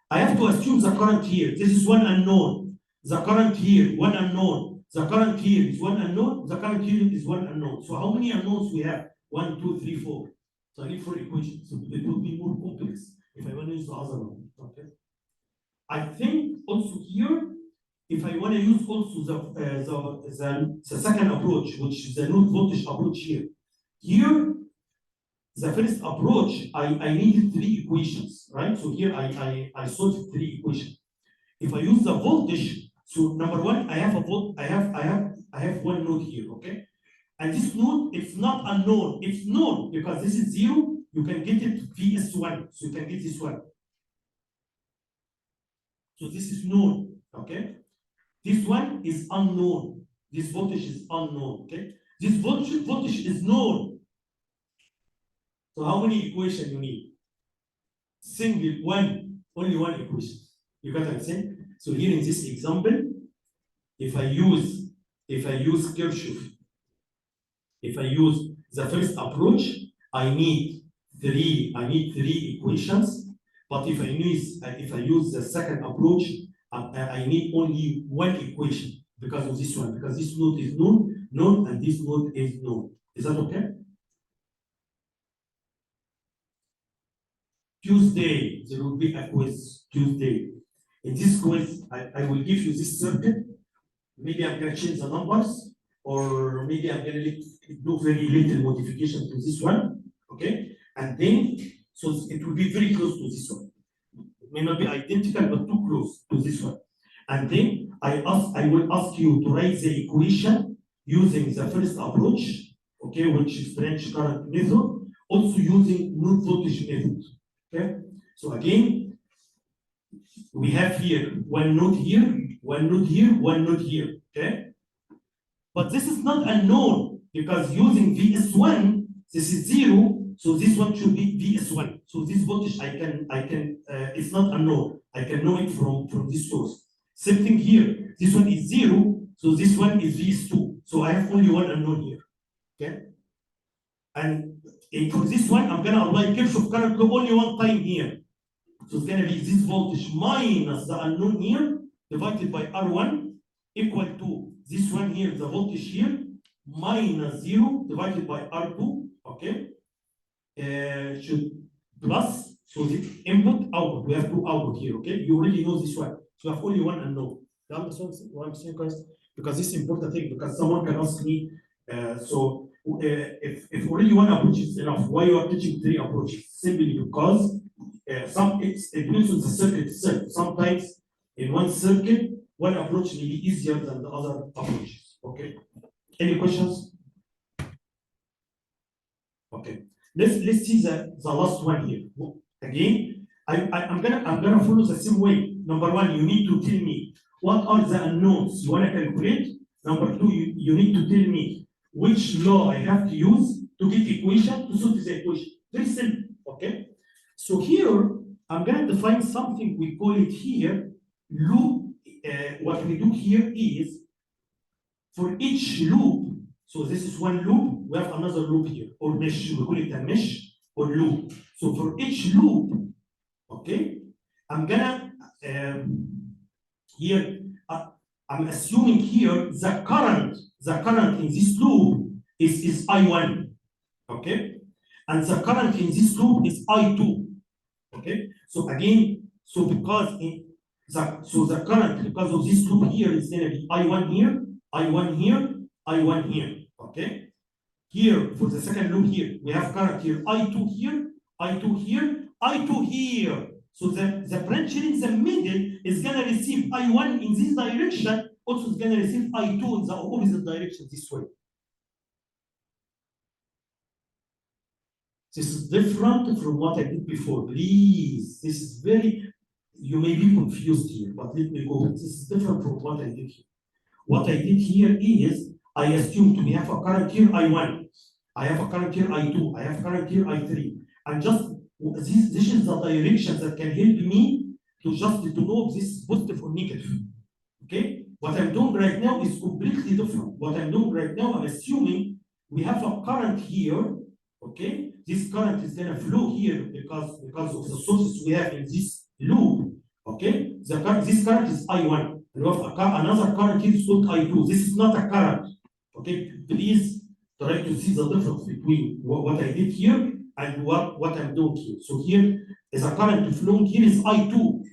I have to assume the current here. This is one unknown. The current here, one unknown. The current here is one unknown. The current here is one unknown. So how many unknowns we have? 1, 2, 3, 4. So I need 4 equations. So it will be more complex if I want to use the other one. Okay. I think also here, if I want to use also the second approach, which is the node voltage approach here. Here, the first approach, I needed 3 equations, right? So here I solved 3 equations. If I use the voltage, so number one, I have one node here, okay? And this node, it's not unknown, it's known because this is 0, you can get it VS1, so you can get this one. So this is known, okay? This one is unknown. This voltage is unknown, okay? This voltage is known. So how many equations you need? Single one, only one equation. You got what I'm saying? So here in this example, if I use Kirchhoff, if I use the first approach, I need three equations. But if I use the second approach, I need only one equation because of this one, because this node is known, and this node is known. Is that okay? Tuesday, there will be a quiz Tuesday. In this quiz, I will give you this circuit. Maybe I'm going to change the numbers, or maybe I'm going to do very little modification to this one, okay? And then, so it will be very close to this one. It may not be identical, but too close to this one. And then I will ask you to write the equation using the first approach, okay, which is branch current method, also using node voltage method, okay? So again, we have here one node here, one node here, one node here, okay? But this is not unknown because using VS1, this is 0, so this one should be VS1. So this voltage I can it's not unknown. I can know it from this source. Same thing here. This one is 0, so this one is VS2. So I have only one unknown here, okay? And for this one, I'm gonna apply Kirchhoff current law only one time here. So it's gonna be this voltage minus the unknown here divided by R1 equal to this one here, the voltage here, minus 0 divided by R2, okay? Should plus, so the input, output, we have two output here, okay? You already know this one. So you have only one unknown. You understand what I'm saying, guys? Because this is important thing, because someone can ask me, if only one approach is enough, why you are teaching 3 approaches? Simply because it depends on the circuit itself. Sometimes in one circuit, one approach may be easier than the other approaches. Okay. Any questions? Okay. Let's see the last one here. Again, I'm gonna follow the same way. Number one, you need to tell me what are the unknowns you want to calculate. Number two, you need to tell me which law I have to use to get equation to solve the equation. Very simple. Okay. So here I'm gonna define something, we call it here loop. What we do here is for each loop, so this is one loop, we have another loop here, or mesh, we call it a mesh or loop. So for each loop, okay, I'm gonna here I'm assuming here the current in this loop is I1, okay, and the current in this loop is I2, okay. So again, so because the current, because of this loop here, is going to be I1 here, I1 here, I1 here, okay? Here, for the second loop here, we have current here, I2 here, I2 here, I2 here. So the branch in the middle is going to receive I1 in this direction, also is going to receive I2 in the opposite direction, this way. This is different from what I did before. Please, this is very, you may be confused here, but let me go. This is different from what I did here. What I did here is, I assumed we have a current here, I1. I have a current here I2, I have current here I3, and just this is the direction that can help me to just to know if this is positive or negative. Okay, what I'm doing right now is completely different. What I'm doing right now, I'm assuming we have a current here. Okay, this current is gonna flow here because of the sources we have in this loop. Okay, this current is I1. And we have another current here is called I2. This is not a current. Okay, please try to see the difference between what I did here and what I'm doing here. So here is a current flowing here is I2.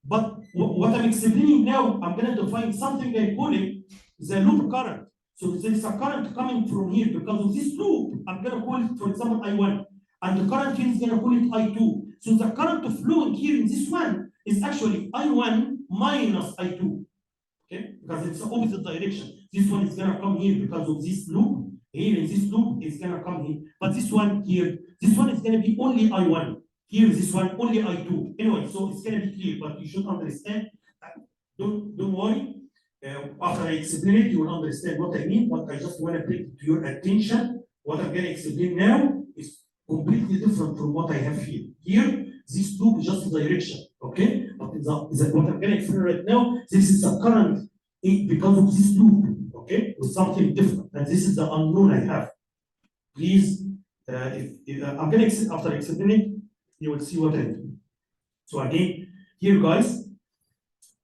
But what I'm explaining now, I'm going to define something I call it the loop current. So there is a current coming from here because of this loop. I'm going to call it, for example, I1. And the current here is going to call it I2. So the current flowing here in this one is actually I1 minus I2. Okay? Because it's the opposite direction. This one is going to come here because of this loop. Here in this loop is going to come here. But this one here, this one is going to be only I1. Here, this one only I2. Anyway, so it's gonna be clear, but you should understand. Don't worry. After I explain it, you will understand what I mean. But I just want to bring to your attention what I'm gonna explain now is completely different from what I have here. Here, this loop is just direction, okay? But what I'm gonna explain right now, this is a current because of this loop, okay? With something different, and this is the unknown I have. Please, I'm gonna after explaining. You will see what I do. So again, here guys,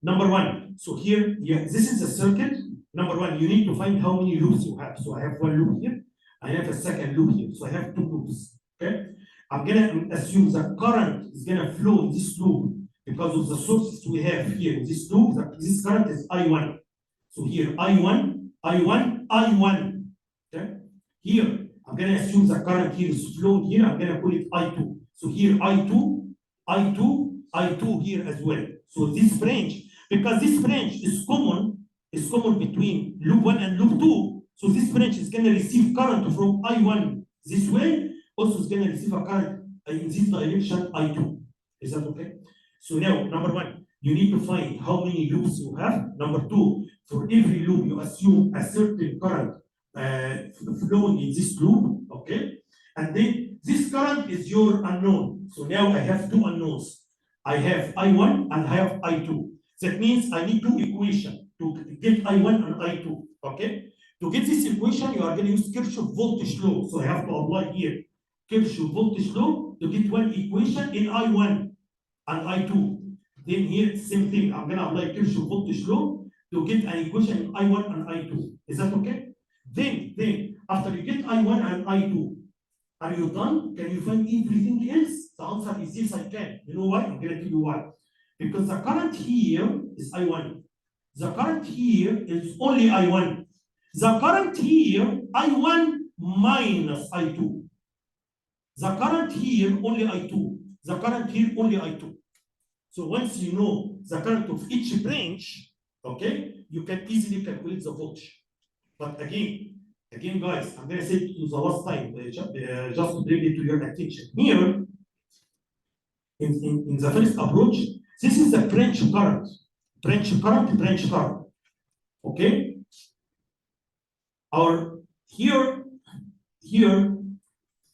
number one. So here, this is a circuit. Number one, you need to find how many loops you have. So I have one loop here. I have a second loop here. So I have two loops. Okay. I'm gonna assume the current is gonna flow in this loop because of the sources we have here in this loop. This current is I1. So here I1, I1, I1. Okay. Here, I'm gonna assume the current here is flowing here. I'm gonna call it I2. So here I2, I2, I2 here as well. So this branch, because this branch is common between loop 1 and loop 2. So this branch is going to receive current from I1 this way, also is going to receive a current in this direction I2. Is that okay? So now, number one, you need to find how many loops you have. Number two, for every loop, you assume a certain current flowing in this loop, okay? And then this current is your unknown. So now I have two unknowns. I have I1 and I have I2. That means I need two equations to get I1 and I2. Okay? To get this equation, you are going to use Kirchhoff voltage law. So I have to apply here Kirchhoff voltage law to get one equation in I1 and I2. Then here, same thing. I'm going to apply Kirchhoff voltage law to get an equation in I1 and I2. Is that okay? Then after you get I1 and I2, are you done? Can you find everything else? The answer is yes, I can. You know why? I'm going to tell you why. Because the current here is I1. The current here is only I1. The current here, I1 minus I2. The current here, only I2. The current here, only I2. So once you know the current of each branch, okay, you can easily calculate the voltage. But again, guys, I'm going to say it the last time, just to bring it to your attention. Here, in the first approach, this is the branch current. Branch current. Okay? Or here,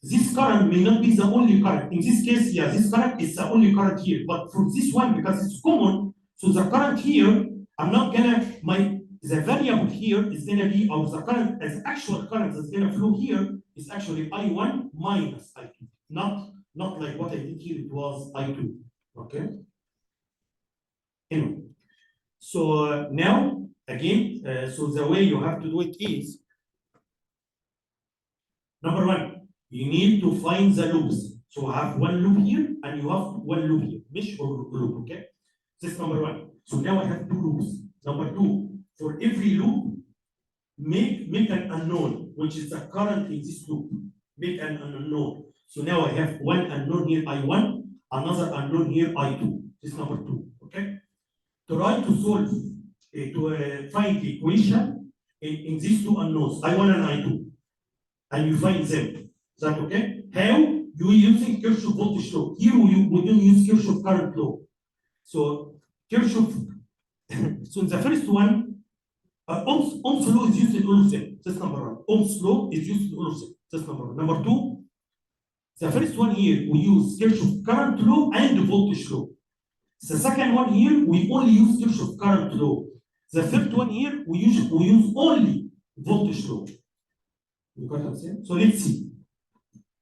this current may not be the only current. In this case, yeah, this current is the only current here. But for this one, because it's common, so the current here, I'm not gonna, the variable here is gonna be, or the current, as actual current that's gonna flow here is actually I1 minus I2. Not like what I did here, it was I2. Okay? Anyway, so now, again, so the way you have to do it is, number one, you need to find the loops. So I have one loop here and you have one loop here, mesh or loop, okay? This is number one. So now I have two loops. Number two, for every loop, make an unknown, which is the current in this loop. Make an unknown. So now I have one unknown here, I1, another unknown here, I2. This is number two, okay? Try to solve, find the equation in these two unknowns, I1 and I2. And you find them. Is that okay? How? You using Kirchhoff voltage law. Here we don't use Kirchhoff current law. So Kirchhoff, so in the first one, Ohm's law is used in all of them. That's number one. Ohm's law is used in all of them. That's number one. Number two, the first one here, we use Kirchhoff current law and voltage law. The second one here, we only use Kirchhoff current law. The third one here, we use only voltage law. You got what I'm saying? So let's see.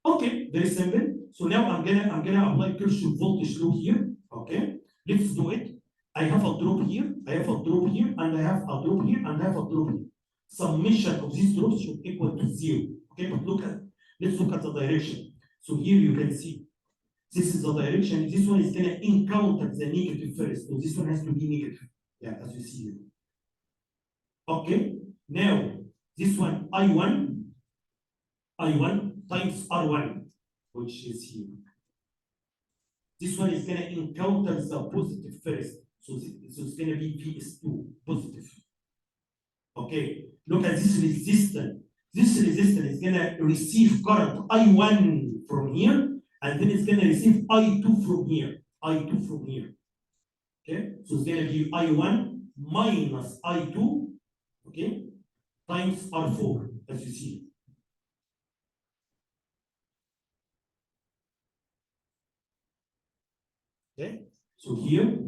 Okay, very simple. So now I'm gonna apply Kirchhoff voltage law here. Okay, let's do it. I have a drop here, I have a drop here, and I have a drop here, and I have a drop here. Summation of these drops should equal to 0. Okay, but let's look at the direction. So here you can see this is the direction. This one is gonna encounter the negative first. So this one has to be negative. Yeah, as you see here. Okay, now this one I1 times R1, which is here. This one is gonna encounter the positive first. So it's gonna be VS2 positive. Okay, look at this resistance. This resistance is gonna receive current I1 from here, and then it's gonna receive I2 from here. I2 from here. Okay, so it's gonna be I1 minus I2, okay, times R4, as you see. Okay, so here,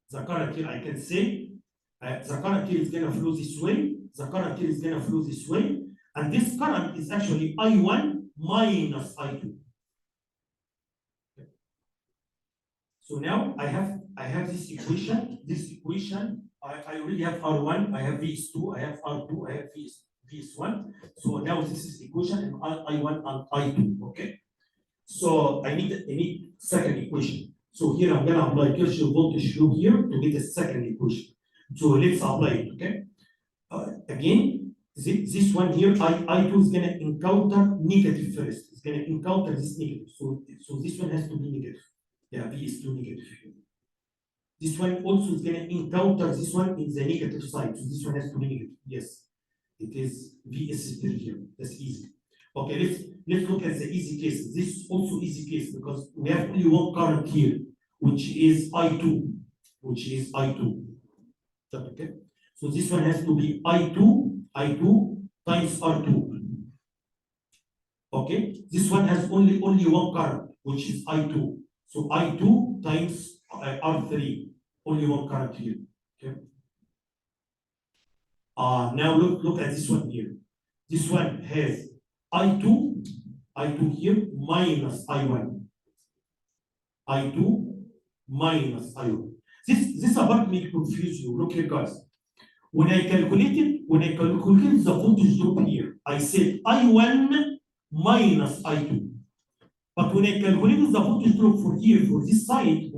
the current here, I can say, the current here is gonna flow this way, the current here is gonna flow this way, and this current is actually I1 minus I2. Okay. So now I have this equation, I already have R1, I have VS2, I have R2, I have VS1. So now this is equation and I1 and I2, okay? So I need second equation. So here I'm gonna apply Kirchhoff voltage law here to get the second equation. So let's apply it, okay? Again, this one here, I2 is gonna encounter negative first. It's gonna encounter this negative. So this one has to be negative. Yeah, VS2 negative here. This one also is gonna encounter this one in the negative side. So this one has to be negative. Yes, it is VS3 here. That's easy. Okay, let's look at the easy case. This is also easy case because we have only one current here, which is I2, Okay, so this one has to be I2 times R2. Okay, this one has only one current, which is I2. So I2 times R3, only one current here. Okay. Now look at this one here. This one has I2 here minus I1. I2 minus I1. This part may confuse you. Look here, guys. When I calculated the voltage drop here, I said I1 minus I2. But when I calculated the voltage drop for here, for this side,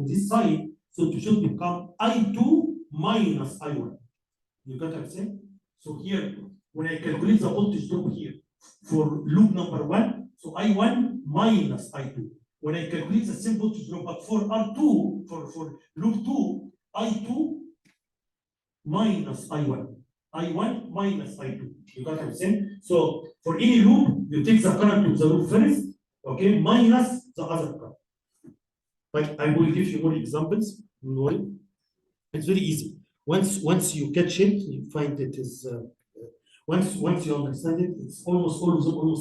so it should become I2 minus I1. You got what I'm saying? So here, when I calculate the voltage drop here for loop number 1, so I1 minus I2. When I calculate the same voltage drop, but for R2, for loop 2, I2 minus I1. I1 minus I2. You got what I'm saying? So for any loop, you take the current to the loop first, okay, minus the other current. But I will give you more examples. Don't worry. It's very easy. Once you catch it, you find it is once you understand it, it's almost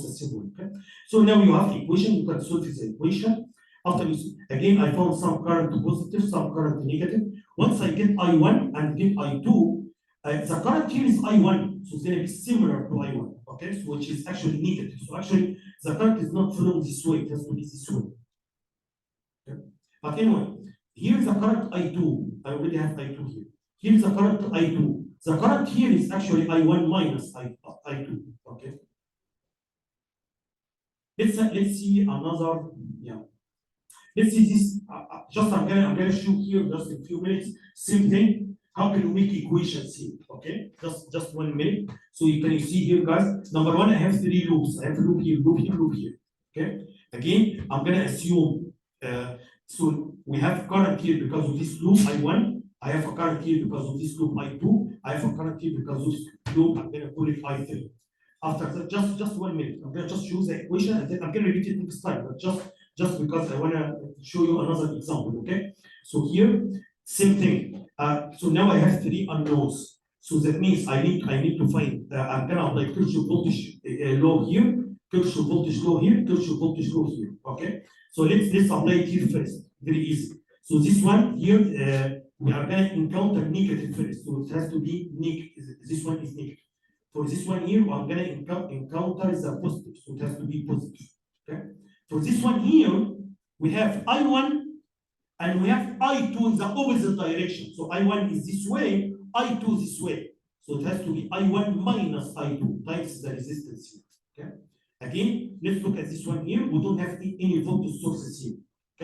as simple. Okay. So now you have the equation. You can solve this equation. After you again, I found some current positive, some current negative. Once I get I1 and get I2, the current here is I1, so it's going to be similar to I1. Okay, so which is actually negative. So actually, the current is not flowing this way; it has to be this way. Okay. But anyway, here's the current I2. I already have I2 here. Here's the current I2. The current here is actually I1 minus I2. Okay. Let's see another. Yeah. Let's see this. I'm gonna show here just in a few minutes. Same thing. How can we make equations here? Okay. Just 1 minute. So you can see here, guys. Number one, I have 3 loops. I have a loop here, loop here, loop here. Okay. Again, I'm gonna assume. So we have current here because of this loop I1. I have a current here because of this loop I2. I have a current here because of this loop. I'm gonna call it I3. After that, just 1 minute. I'm gonna just choose the equation and then I'm gonna repeat it next time. But just because I wanna show you another example. Okay. So here, same thing. So now I have 3 unknowns. So that means I need to find. I'm gonna apply Kirchhoff voltage law here Kirchhoff voltage law here, Kirchhoff voltage law here. Okay. So let's apply it here first. Very easy. So this one here, we are going to encounter negative first. So it has to be negative. This one is negative. For this one here, we are going to encounter the positive. So it has to be positive. Okay. For this one here, we have I1 and we have I2 in the opposite direction. So I1 is this way, I2 this way. So it has to be I1 minus I2 times the resistance here. Okay. Again, let's look at this one here. We don't have any voltage sources here.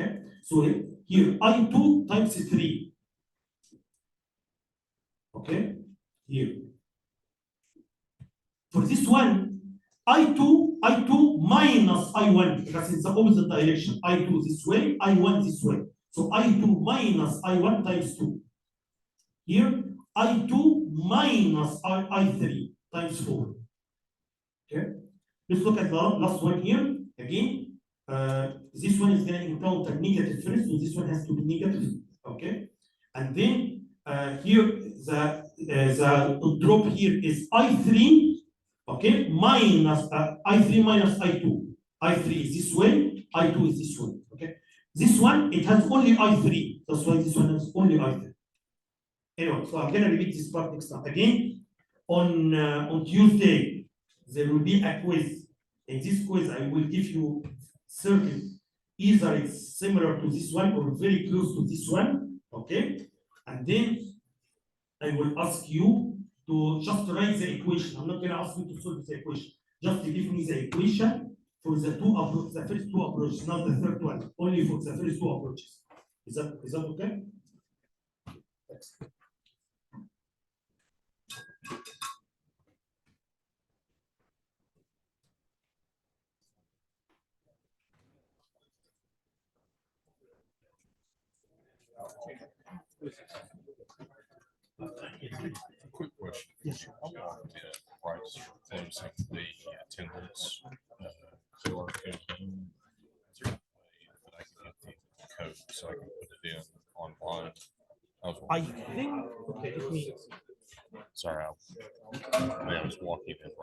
Okay. So here I2 times 3. Okay. Here. For this one, I2 minus I1 because it's the opposite direction. I2 this way, I1 this way. So I2 minus I1 times 2. Here, I2 minus I3 times 4. Okay. Let's look at the last one here. Again, this one is going to encounter negative first, so this one has to be negative. Okay. And then here, the drop here is I3, okay, minus I3 minus I2. I3 is this way, I2 is this way. Okay. This one, it has only I3. That's why this one has only I3. Anyway, so I'm going to repeat this part next time. Again, on Tuesday, there will be a quiz. In this quiz, I will give you circuit. Either it's similar to this one or very close to this one. Okay. And then I will ask you to just write the equation. I'm not going to ask you to solve the equation. Just give me the equation for the first two approaches, not the third one. Only for the first two approaches. Is that okay? Thanks. Quick question. Yes. How long did price for closing the attendance for campaign? Is there a way that I can get the code so I can put it in online? I think, okay, let me. Sorry, I was walking in.